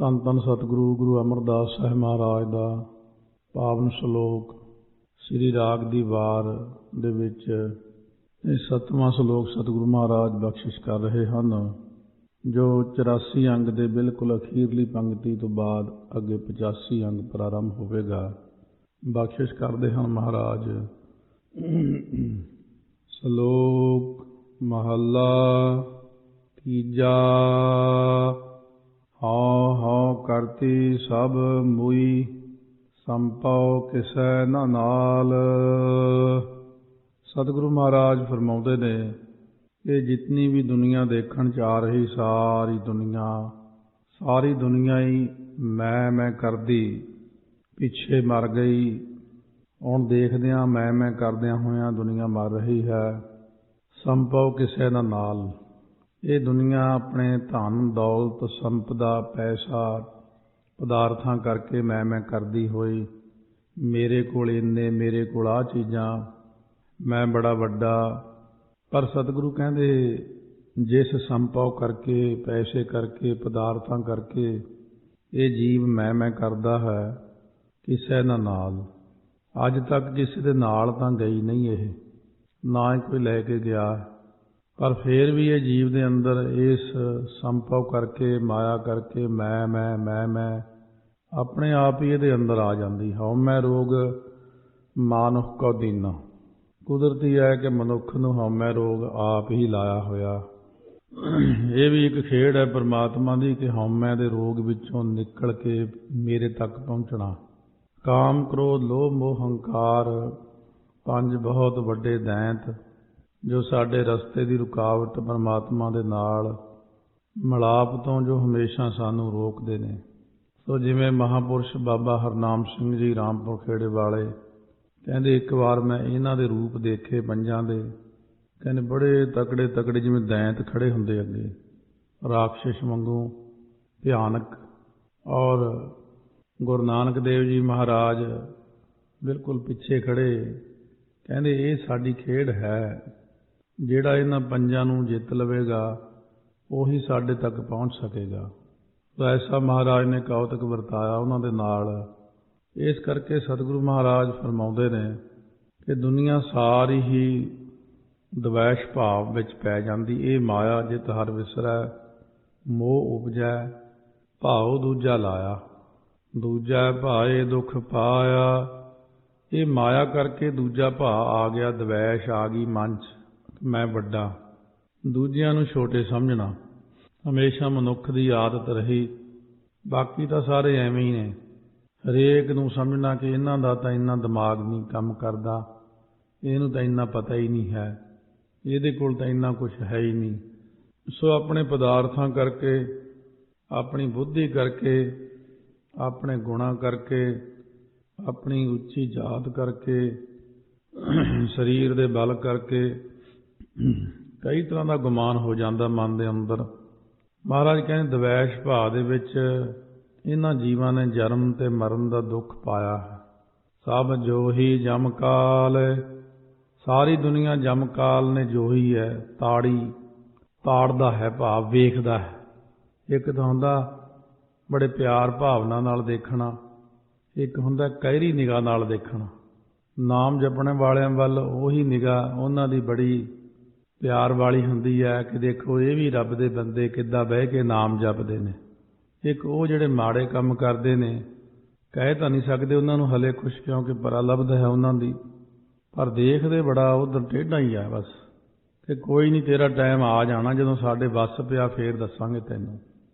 ਧੰਨ ਧੰਨ ਸਤਿਗੁਰੂ ਗੁਰੂ ਅਮਰਦਾਸ ਸਾਹਿਬ ਮਹਾਰਾਜ ਦਾ ਪਾਵਨ ਸ਼ਲੋਕ ਸ੍ਰੀ ਰਾਗ ਦੀ ਵਾਰ ਦੇ ਵਿੱਚ ਇਹ 7ਵਾਂ ਸ਼ਲੋਕ ਸਤਿਗੁਰੂ ਮਹਾਰਾਜ ਬਖਸ਼ਿਸ਼ ਕਰ ਰਹੇ ਹਨ, ਜੋ 84 ਅੰਗ ਦੇ ਬਿਲਕੁਲ ਅਖੀਰਲੀ ਪੰਕਤੀ ਤੋਂ ਬਾਅਦ ਅੱਗੇ 85 ਅੰਗ ਪ੍ਰਾਰੰਭ ਹੋਵੇਗਾ। ਬਖਸ਼ਿਸ਼ ਕਰਦੇ ਹਨ ਮਹਾਰਾਜ। ਸ਼ਲੋਕ ਮਹੱਲਾ ਤੀਜਾ। ਹਉ ਹਉ ਕਰਤੀ ਸਭ ਮੁਈ, ਸੰਪਉ ਕਿਸੈ ਨ ਨਾਲ। ਸਤਿਗੁਰੂ ਮਹਾਰਾਜ ਫਰਮਾਉਂਦੇ ਨੇ ਕਿ ਜਿਤਨੀ ਵੀ ਦੁਨੀਆ ਦੇਖਣ 'ਚ ਆ ਰਹੀ ਸਾਰੀ ਦੁਨੀਆ ਹੀ ਮੈਂ ਕਰਦੀ ਪਿੱਛੇ ਮਰ ਗਈ। ਹੁਣ ਦੇਖਦਿਆਂ ਮੈਂ ਕਰਦਿਆਂ ਹੋਇਆਂ ਦੁਨੀਆ ਮਰ ਰਹੀ ਹੈ। ਸੰਪਉ ਕਿਸੇ ਦਾ ਨਾਲ। ਇਹ ਦੁਨੀਆ ਆਪਣੇ ਧਨ ਦੌਲਤ ਸੰਪਦਾ ਪੈਸਾ ਪਦਾਰਥਾਂ ਕਰਕੇ ਮੈਂ ਕਰਦੀ ਹੋਈ, ਮੇਰੇ ਕੋਲ ਇੰਨੇ, ਮੇਰੇ ਕੋਲ ਆਹ ਚੀਜ਼ਾਂ, ਮੈਂ ਬੜਾ ਵੱਡਾ। ਪਰ ਸਤਿਗੁਰੂ ਕਹਿੰਦੇ ਜਿਸ ਸੰਪਉ ਕਰਕੇ, ਪੈਸੇ ਕਰਕੇ, ਪਦਾਰਥਾਂ ਕਰਕੇ ਇਹ ਜੀਵ ਮੈਂ ਕਰਦਾ ਹੈ, ਕਿਸੇ ਦਾ ਨਾਲ ਅੱਜ ਤੱਕ ਕਿਸੇ ਦੇ ਨਾਲ ਤਾਂ ਗਈ ਨਹੀਂ, ਇਹ ਨਾ ਹੀ ਕੋਈ ਲੈ ਕੇ ਗਿਆ। ਪਰ ਫਿਰ ਵੀ ਇਹ ਜੀਵ ਦੇ ਅੰਦਰ ਇਸ ਸੰਪਉ ਕਰਕੇ, ਮਾਇਆ ਕਰਕੇ ਮੈਂ ਆਪਣੇ ਆਪ ਹੀ ਇਹਦੇ ਅੰਦਰ ਆ ਜਾਂਦੀ। ਹਉਮੈ ਰੋਗ ਮਾਨੁਖ ਕਉ ਦੀਨਾ। ਕੁਦਰਤੀ ਹੈ ਕਿ ਮਨੁੱਖ ਨੂੰ ਹਉਮੈ ਰੋਗ ਆਪ ਹੀ ਲਾਇਆ ਹੋਇਆ। ਇਹ ਵੀ ਇੱਕ ਖੇਡ ਹੈ ਪਰਮਾਤਮਾ ਦੀ ਕਿ ਹਉਮੈ ਦੇ ਰੋਗ ਵਿੱਚੋਂ ਨਿਕਲ ਕੇ ਮੇਰੇ ਤੱਕ ਪਹੁੰਚਣਾ। ਕਾਮ ਕ੍ਰੋਧ ਲੋਭ ਮੋਹ ਹੰਕਾਰ, 5 ਬਹੁਤ ਵੱਡੇ ਦੈਂਤ ਜੋ ਸਾਡੇ ਰਸਤੇ ਦੀ ਰੁਕਾਵਟ ਪਰਮਾਤਮਾ ਦੇ ਨਾਲ ਮਿਲਾਪ ਤੋਂ ਜੋ ਹਮੇਸ਼ਾ ਸਾਨੂੰ ਰੋਕਦੇ ਨੇ। ਸੋ ਜਿਵੇਂ ਮਹਾਂਪੁਰਸ਼ ਬਾਬਾ ਹਰਨਾਮ ਸਿੰਘ ਜੀ ਰਾਮਪੁਰ ਖੇੜੇ ਵਾਲੇ ਕਹਿੰਦੇ, ਇੱਕ ਵਾਰ ਮੈਂ ਇਹਨਾਂ ਦੇ ਰੂਪ ਦੇਖੇ ਪੰਜਾਂ ਦੇ। ਕਹਿੰਦੇ ਬੜੇ ਤਕੜੇ ਜਿਵੇਂ ਦੈਂਤ ਖੜੇ ਹੁੰਦੇ ਅੱਗੇ, ਰਾਖਸ਼ ਵਾਂਗੂ ਭਿਆਨਕ। ਔਰ ਗੁਰੂ ਨਾਨਕ ਦੇਵ ਜੀ ਮਹਾਰਾਜ ਬਿਲਕੁਲ ਪਿੱਛੇ ਖੜੇ। ਕਹਿੰਦੇ ਇਹ ਸਾਡੀ ਖੇਡ ਹੈ, ਜਿਹੜਾ ਇਹਨਾਂ ਪੰਜਾਂ ਨੂੰ ਜਿੱਤ ਲਵੇਗਾ ਉਹੀ ਸਾਡੇ ਤੱਕ ਪਹੁੰਚ ਸਕੇਗਾ। ਤਾਂ ਐਸਾ ਮਹਾਰਾਜ ਨੇ ਕੌਤਕ ਵਰਤਾਇਆ ਉਹਨਾਂ ਦੇ ਨਾਲ। ਇਸ ਕਰਕੇ ਸਤਿਗੁਰੂ ਮਹਾਰਾਜ ਫਰਮਾਉਂਦੇ ਨੇ ਕਿ ਦੁਨੀਆ ਸਾਰੀ ਹੀ ਦਵੈਸ਼ ਭਾਵ ਵਿੱਚ ਪੈ ਜਾਂਦੀ। ਇਹ ਮਾਇਆ ਜਿਤ ਹਰ ਵਿਸਰੈ, ਮੋਹ ਉਪਜੈ ਭਾਉ ਦੂਜਾ ਲਾਇਆ। ਦੂਜਾ ਭਾਏ ਦੁੱਖ ਪਾਇਆ। ਇਹ ਮਾਇਆ ਕਰਕੇ ਦੂਜਾ ਭਾਅ ਆ ਗਿਆ, ਦਵੈਸ਼ ਆ ਗਈ ਮਨ 'ਚ, ਮੈਂ ਵੱਡਾ, ਦੂਜਿਆਂ ਨੂੰ ਛੋਟੇ ਸਮਝਣਾ ਹਮੇਸ਼ਾ ਮਨੁੱਖ ਦੀ ਆਦਤ ਰਹੀ। ਬਾਕੀ ਤਾਂ ਸਾਰੇ ਐਵੇਂ ਹੀ ਨੇ। ਹਰੇਕ ਨੂੰ ਸਮਝਣਾ ਕਿ ਇਹਨਾਂ ਦਾ ਤਾਂ ਇੰਨਾ ਦਿਮਾਗ ਨਹੀਂ ਕੰਮ ਕਰਦਾ, ਇਹਨੂੰ ਤਾਂ ਇੰਨਾ ਪਤਾ ਹੀ ਨਹੀਂ ਹੈ, ਇਹਦੇ ਕੋਲ ਤਾਂ ਇੰਨਾ ਕੁਛ ਹੈ ਹੀ ਨਹੀਂ। ਸੋ ਆਪਣੇ ਪਦਾਰਥਾਂ ਕਰਕੇ, ਆਪਣੀ ਬੁੱਧੀ ਕਰਕੇ, ਆਪਣੇ ਗੁਣਾਂ ਕਰਕੇ, ਆਪਣੀ ਉੱਚੀ ਜਾਤ ਕਰਕੇ, ਸਰੀਰ ਦੇ ਬਲ ਕਰਕੇ ਕਈ ਤਰ੍ਹਾਂ ਦਾ ਗੁਮਾਨ ਹੋ ਜਾਂਦਾ ਮਨ ਦੇ ਅੰਦਰ। ਮਹਾਰਾਜ ਕਹਿੰਦੇ ਦਵੈਸ਼ ਭਾਅ ਦੇ ਵਿੱਚ ਇਹਨਾਂ ਜੀਵਾਂ ਨੇ ਜਨਮ ਤੇ ਮਰਨ ਦਾ ਦੁੱਖ ਪਾਇਆ ਹੈ। ਸਭ ਜੋਹੀ ਜਮਕਾਲ। ਸਾਰੀ ਦੁਨੀਆ ਜਮਕਾਲ ਨੇ ਜੋਹੀ ਹੈ, ਤਾੜਦਾ ਹੈ, ਭਾਵ ਵੇਖਦਾ ਹੈ। ਇੱਕ ਤਾਂ ਹੁੰਦਾ ਬੜੇ ਪਿਆਰ ਭਾਵਨਾ ਨਾਲ ਦੇਖਣਾ, ਇੱਕ ਹੁੰਦਾ ਕਹਿਰੀ ਨਿਗਾਹ ਨਾਲ ਦੇਖਣਾ। ਨਾਮ ਜਪਣ ਵਾਲਿਆਂ ਵੱਲ ਉਹੀ ਨਿਗਾਹ ਉਹਨਾਂ ਦੀ ਬੜੀ ਪਿਆਰ ਵਾਲੀ ਹੁੰਦੀ ਹੈ ਕਿ ਦੇਖੋ ਇਹ ਵੀ ਰੱਬ ਦੇ ਬੰਦੇ ਕਿੱਦਾਂ ਬਹਿ ਕੇ ਨਾਮ ਜਪਦੇ ਨੇ। ਇੱਕ ਉਹ ਜਿਹੜੇ ਮਾੜੇ ਕੰਮ ਕਰਦੇ ਨੇ, ਕਹਿ ਤਾਂ ਨਹੀਂ ਸਕਦੇ ਉਹਨਾਂ ਨੂੰ ਹਲੇ ਕੁਛ, ਕਿਉਂਕਿ ਪ੍ਰਲਬਧ ਹੈ ਉਹਨਾਂ ਦੀ, ਪਰ ਦੇਖਦੇ ਬੜਾ ਉਧਰ ਟੇਢਾ ਹੀ ਆ ਬਸ, ਕਿ ਕੋਈ ਨਹੀਂ ਤੇਰਾ ਟਾਈਮ ਆ ਜਾਣਾ, ਜਦੋਂ ਸਾਡੇ ਵੱਸ ਪਿਆ ਫੇਰ ਦੱਸਾਂਗੇ ਤੈਨੂੰ।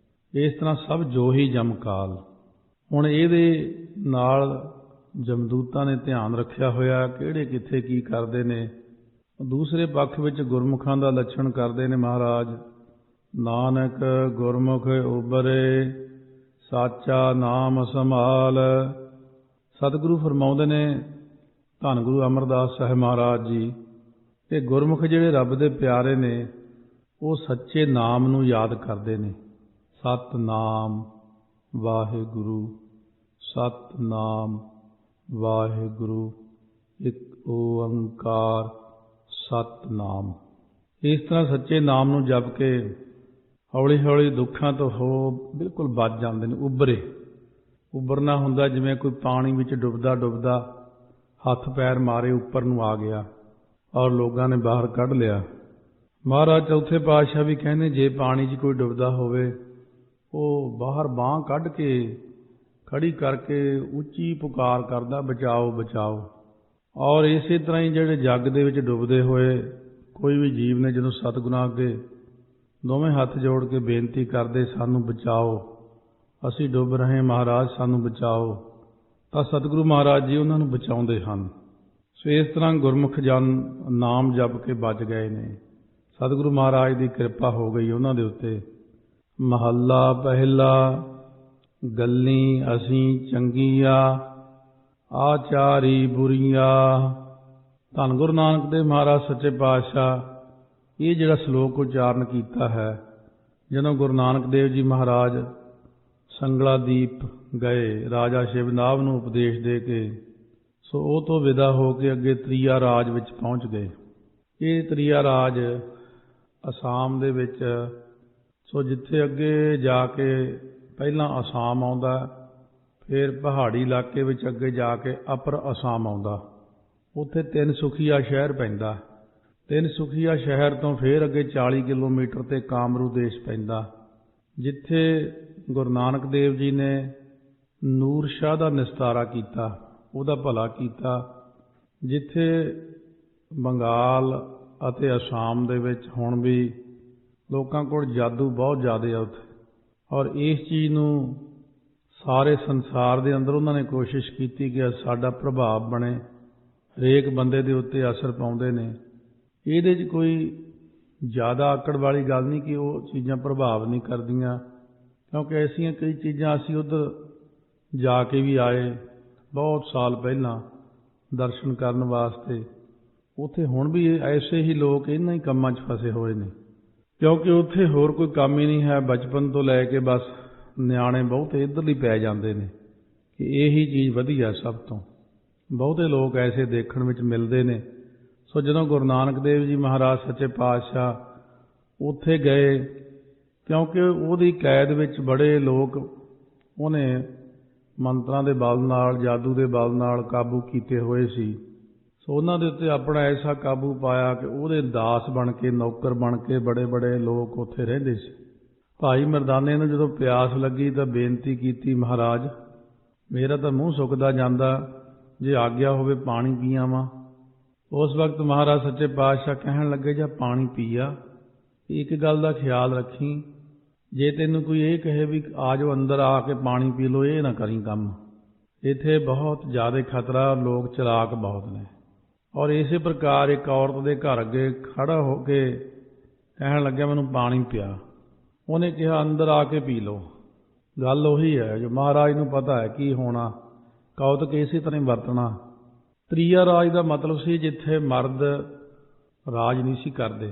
ਇਸ ਤਰ੍ਹਾਂ ਸਭ ਜੋਹੀ ਜਮਕਾਲ। ਹੁਣ ਇਹਦੇ ਨਾਲ ਜਮਦੂਤਾਂ ਨੇ ਧਿਆਨ ਰੱਖਿਆ ਹੋਇਆ ਕਿਹੜੇ ਕਿੱਥੇ ਕੀ ਕਰਦੇ ਨੇ। ਦੂਸਰੇ ਪੱਖ ਵਿੱਚ ਗੁਰਮੁਖਾਂ ਦਾ ਲੱਛਣ ਕਰਦੇ ਨੇ ਮਹਾਰਾਜ। ਨਾਨਕ ਗੁਰਮੁਖ ਉਬਰੇ, ਸਾਚਾ ਨਾਮ ਸੰਭਾਲ। ਸਤਿਗੁਰੂ ਫਰਮਾਉਂਦੇ ਨੇ ਧੰਨ ਗੁਰੂ ਅਮਰਦਾਸ ਸਾਹਿਬ ਮਹਾਰਾਜ ਜੀ ਕਿ ਗੁਰਮੁਖ ਜਿਹੜੇ ਰੱਬ ਦੇ ਪਿਆਰੇ ਨੇ ਉਹ ਸੱਚੇ ਨਾਮ ਨੂੰ ਯਾਦ ਕਰਦੇ ਨੇ। ਸਤਿਨਾਮ ਵਾਹਿਗੁਰੂ, ਸਤਿਨਾਮ ਵਾਹਿਗੁਰੂ, ਇੱਕ ਓੰਕਾਰ ਸਤਿਨਾਮ। ਇਸ ਤਰ੍ਹਾਂ ਸੱਚੇ ਨਾਮ ਨੂੰ ਜਪ ਕੇ ਹੌਲੀ ਹੌਲੀ ਦੁੱਖਾਂ ਤੋਂ ਹੋ ਬਿਲਕੁਲ ਬਚ ਜਾਂਦੇ ਨੇ, ਉਭਰਨਾ ਹੁੰਦਾ ਜਿਵੇਂ ਕੋਈ ਪਾਣੀ ਵਿੱਚ ਡੁੱਬਦਾ ਡੁੱਬਦਾ ਹੱਥ ਪੈਰ ਮਾਰੇ ਉੱਪਰ ਨੂੰ ਆ ਗਿਆ ਔਰ ਲੋਕਾਂ ਨੇ ਬਾਹਰ ਕੱਢ ਲਿਆ। ਮਹਾਰਾਜ ਚੌਥੇ ਪਾਤਸ਼ਾਹ ਵੀ ਕਹਿੰਦੇ ਜੇ ਪਾਣੀ 'ਚ ਕੋਈ ਡੁੱਬਦਾ ਹੋਵੇ ਉਹ ਬਾਹਰ ਬਾਂਹ ਕੱਢ ਕੇ ਖੜੀ ਕਰਕੇ ਉੱਚੀ ਪੁਕਾਰ ਕਰਦਾ ਬਚਾਓ ਬਚਾਓ। ਔਰ ਇਸੇ ਤਰ੍ਹਾਂ ਹੀ ਜਿਹੜੇ ਜੱਗ ਦੇ ਵਿੱਚ ਡੁੱਬਦੇ ਹੋਏ ਕੋਈ ਵੀ ਜੀਵ ਨੇ ਜਦੋਂ ਸਤਿਗੁਰਾਂ ਅੱਗੇ ਦੋਵੇਂ ਹੱਥ ਜੋੜ ਕੇ ਬੇਨਤੀ ਕਰਦੇ ਸਾਨੂੰ ਬਚਾਓ, ਅਸੀਂ ਡੁੱਬ ਰਹੇ ਮਹਾਰਾਜ ਸਾਨੂੰ ਬਚਾਓ, ਤਾਂ ਸਤਿਗੁਰੂ ਮਹਾਰਾਜ ਜੀ ਉਹਨਾਂ ਨੂੰ ਬਚਾਉਂਦੇ ਹਨ। ਸੋ ਇਸ ਤਰ੍ਹਾਂ ਗੁਰਮੁਖ ਜਨ ਨਾਮ ਜਪ ਕੇ ਬਚ ਗਏ ਨੇ। ਸਤਿਗੁਰੂ ਮਹਾਰਾਜ ਦੀ ਕਿਰਪਾ ਹੋ ਗਈ ਉਹਨਾਂ ਦੇ ਉੱਤੇ। ਮਹੱਲਾ ਪਹਿਲਾ। ਗੱਲੀ ਅਸੀਂ ਚੰਗੀਆਂ ਆਚਾਰੀ ਬੁਰੀਆਂ। ਧੰਨ ਗੁਰੂ ਨਾਨਕ ਦੇਵ ਮਹਾਰਾਜ ਸੱਚੇ ਪਾਤਸ਼ਾਹ ਇਹ ਜਿਹੜਾ ਸ਼ਲੋਕ ਉਚਾਰਨ ਕੀਤਾ ਹੈ ਜਦੋਂ ਗੁਰੂ ਨਾਨਕ ਦੇਵ ਜੀ ਮਹਾਰਾਜ ਸੰਗਲਾਦੀਪ ਗਏ ਰਾਜਾ ਸ਼ਿਵਨਾਭ ਨੂੰ ਉਪਦੇਸ਼ ਦੇ ਕੇ, ਸੋ ਉਹ ਤੋਂ ਵਿਦਾ ਹੋ ਕੇ ਅੱਗੇ ਤ੍ਰਿਆ ਰਾਜ ਵਿੱਚ ਪਹੁੰਚ ਗਏ। ਇਹ ਤ੍ਰਿਆ ਰਾਜ ਅਸਾਮ ਦੇ ਵਿੱਚ, ਸੋ ਜਿੱਥੇ ਅੱਗੇ ਜਾ ਕੇ ਪਹਿਲਾਂ ਅਸਾਮ ਆਉਂਦਾ, ਫਿਰ ਪਹਾੜੀ ਇਲਾਕੇ ਵਿੱਚ ਅੱਗੇ ਜਾ ਕੇ ਅਪਰ ਅਸਾਮ ਆਉਂਦਾ, ਉੱਥੇ ਤਿੰਨਸੁਖੀਆ ਸ਼ਹਿਰ ਪੈਂਦਾ। ਤਿੰਨਸੁਖੀਆ ਸ਼ਹਿਰ ਤੋਂ ਫਿਰ ਅੱਗੇ 40 ਕਿਲੋਮੀਟਰ 'ਤੇ ਕਾਮਰੂ ਦੇਸ਼ ਪੈਂਦਾ, ਜਿੱਥੇ ਗੁਰੂ ਨਾਨਕ ਦੇਵ ਜੀ ਨੇ ਨੂਰ ਸ਼ਾਹ ਦਾ ਨਿਸਤਾਰਾ ਕੀਤਾ, ਉਹਦਾ ਭਲਾ ਕੀਤਾ। ਜਿੱਥੇ ਬੰਗਾਲ ਅਤੇ ਅਸਾਮ ਦੇ ਵਿੱਚ ਹੁਣ ਵੀ ਲੋਕਾਂ ਕੋਲ ਜਾਦੂ ਬਹੁਤ ਜ਼ਿਆਦਾ ਆ ਉੱਥੇ, ਔਰ ਇਸ ਚੀਜ਼ ਨੂੰ ਸਾਰੇ ਸੰਸਾਰ ਦੇ ਅੰਦਰ ਉਹਨਾਂ ਨੇ ਕੋਸ਼ਿਸ਼ ਕੀਤੀ ਕਿ ਸਾਡਾ ਪ੍ਰਭਾਵ ਬਣੇ, ਹਰੇਕ ਬੰਦੇ ਦੇ ਉੱਤੇ ਅਸਰ ਪਾਉਂਦੇ ਨੇ। ਇਹਦੇ 'ਚ ਕੋਈ ਜ਼ਿਆਦਾ ਆਕੜ ਵਾਲੀ ਗੱਲ ਨਹੀਂ ਕਿ ਉਹ ਚੀਜ਼ਾਂ ਪ੍ਰਭਾਵ ਨਹੀਂ ਕਰਦੀਆਂ, ਕਿਉਂਕਿ ਐਸੀਆਂ ਕਈ ਚੀਜ਼ਾਂ ਅਸੀਂ ਉੱਧਰ ਜਾ ਕੇ ਵੀ ਆਏ ਬਹੁਤ ਸਾਲ ਪਹਿਲਾਂ ਦਰਸ਼ਨ ਕਰਨ ਵਾਸਤੇ। ਉੱਥੇ ਹੁਣ ਵੀ ਐਸੇ ਹੀ ਲੋਕ ਇਹਨਾਂ ਹੀ ਕੰਮਾਂ 'ਚ ਫਸੇ ਹੋਏ ਨੇ, ਕਿਉਂਕਿ ਉੱਥੇ ਹੋਰ ਕੋਈ ਕੰਮ ਹੀ ਨਹੀਂ ਹੈ। ਬਚਪਨ ਤੋਂ ਲੈ ਕੇ ਬਸ ਨਿਆਣੇ ਬਹੁਤੇ ਇੱਧਰਲੀ ਪੈ ਜਾਂਦੇ ਨੇ ਕਿ ਇਹੀ ਚੀਜ਼ ਵਧੀਆ ਸਭ ਤੋਂ। ਬਹੁਤੇ ਲੋਕ ਐਸੇ ਦੇਖਣ ਵਿੱਚ ਮਿਲਦੇ ਨੇ। ਸੋ ਜਦੋਂ ਗੁਰੂ ਨਾਨਕ ਦੇਵ ਜੀ ਮਹਾਰਾਜ ਸੱਚੇ ਪਾਤਸ਼ਾਹ ਉੱਥੇ ਗਏ, ਕਿਉਂਕਿ ਉਹਦੀ ਕੈਦ ਵਿੱਚ ਬੜੇ ਲੋਕ ਉਹਨੇ ਮੰਤਰਾਂ ਦੇ ਬਲ ਨਾਲ, ਜਾਦੂ ਦੇ ਬਲ ਨਾਲ ਕਾਬੂ ਕੀਤੇ ਹੋਏ ਸੀ। ਸੋ ਉਹਨਾਂ ਦੇ ਉੱਤੇ ਆਪਣਾ ਐਸਾ ਕਾਬੂ ਪਾਇਆ ਕਿ ਉਹਦੇ ਦਾਸ ਬਣ ਕੇ, ਨੌਕਰ ਬਣ ਕੇ ਬੜੇ ਬੜੇ ਲੋਕ ਉੱਥੇ ਰਹਿੰਦੇ ਸੀ। ਭਾਈ ਮਰਦਾਨੇ ਨੂੰ ਜਦੋਂ ਪਿਆਸ ਲੱਗੀ ਤਾਂ ਬੇਨਤੀ ਕੀਤੀ, ਮਹਾਰਾਜ ਮੇਰਾ ਤਾਂ ਮੂੰਹ ਸੁੱਕਦਾ ਜਾਂਦਾ, ਜੇ ਆਗਿਆ ਹੋਵੇ ਪਾਣੀ ਪੀਆਵਾਂ। ਉਸ ਵਕਤ ਮਹਾਰਾਜ ਸੱਚੇ ਪਾਤਸ਼ਾਹ ਕਹਿਣ ਲੱਗੇ ਜਾਂ ਪਾਣੀ ਪੀਆ, ਇੱਕ ਗੱਲ ਦਾ ਖਿਆਲ ਰੱਖੀ, ਜੇ ਤੈਨੂੰ ਕੋਈ ਇਹ ਕਹੇ ਵੀ ਆ ਜਾਓ ਅੰਦਰ ਆ ਕੇ ਪਾਣੀ ਪੀ ਲਓ, ਇਹ ਨਾ ਕਰੀ ਕੰਮ। ਇੱਥੇ ਬਹੁਤ ਜ਼ਿਆਦਾ ਖਤਰਾ, ਲੋਕ ਚਲਾਕ ਬਹੁਤ ਨੇ। ਔਰ ਇਸੇ ਪ੍ਰਕਾਰ ਇੱਕ ਔਰਤ ਦੇ ਘਰ ਅੱਗੇ ਖੜਾ ਹੋ ਕੇ ਕਹਿਣ ਲੱਗਿਆ ਮੈਨੂੰ ਪਾਣੀ ਪਿਆ। ਉਹਨੇ ਕਿਹਾ ਅੰਦਰ ਆ ਕੇ ਪੀ ਲਓ। ਗੱਲ ਉਹੀ ਹੈ ਜੋ ਮਹਾਰਾਜ ਨੂੰ ਪਤਾ ਹੈ ਕੀ ਹੋਣਾ, ਕੌਤਕ ਇਸੇ ਤਰ੍ਹਾਂ ਹੀ ਵਰਤਣਾ। ਤ੍ਰਿਆ ਰਾਜ ਦਾ ਮਤਲਬ ਸੀ ਜਿੱਥੇ ਮਰਦ ਰਾਜ ਨਹੀਂ ਸੀ ਕਰਦੇ,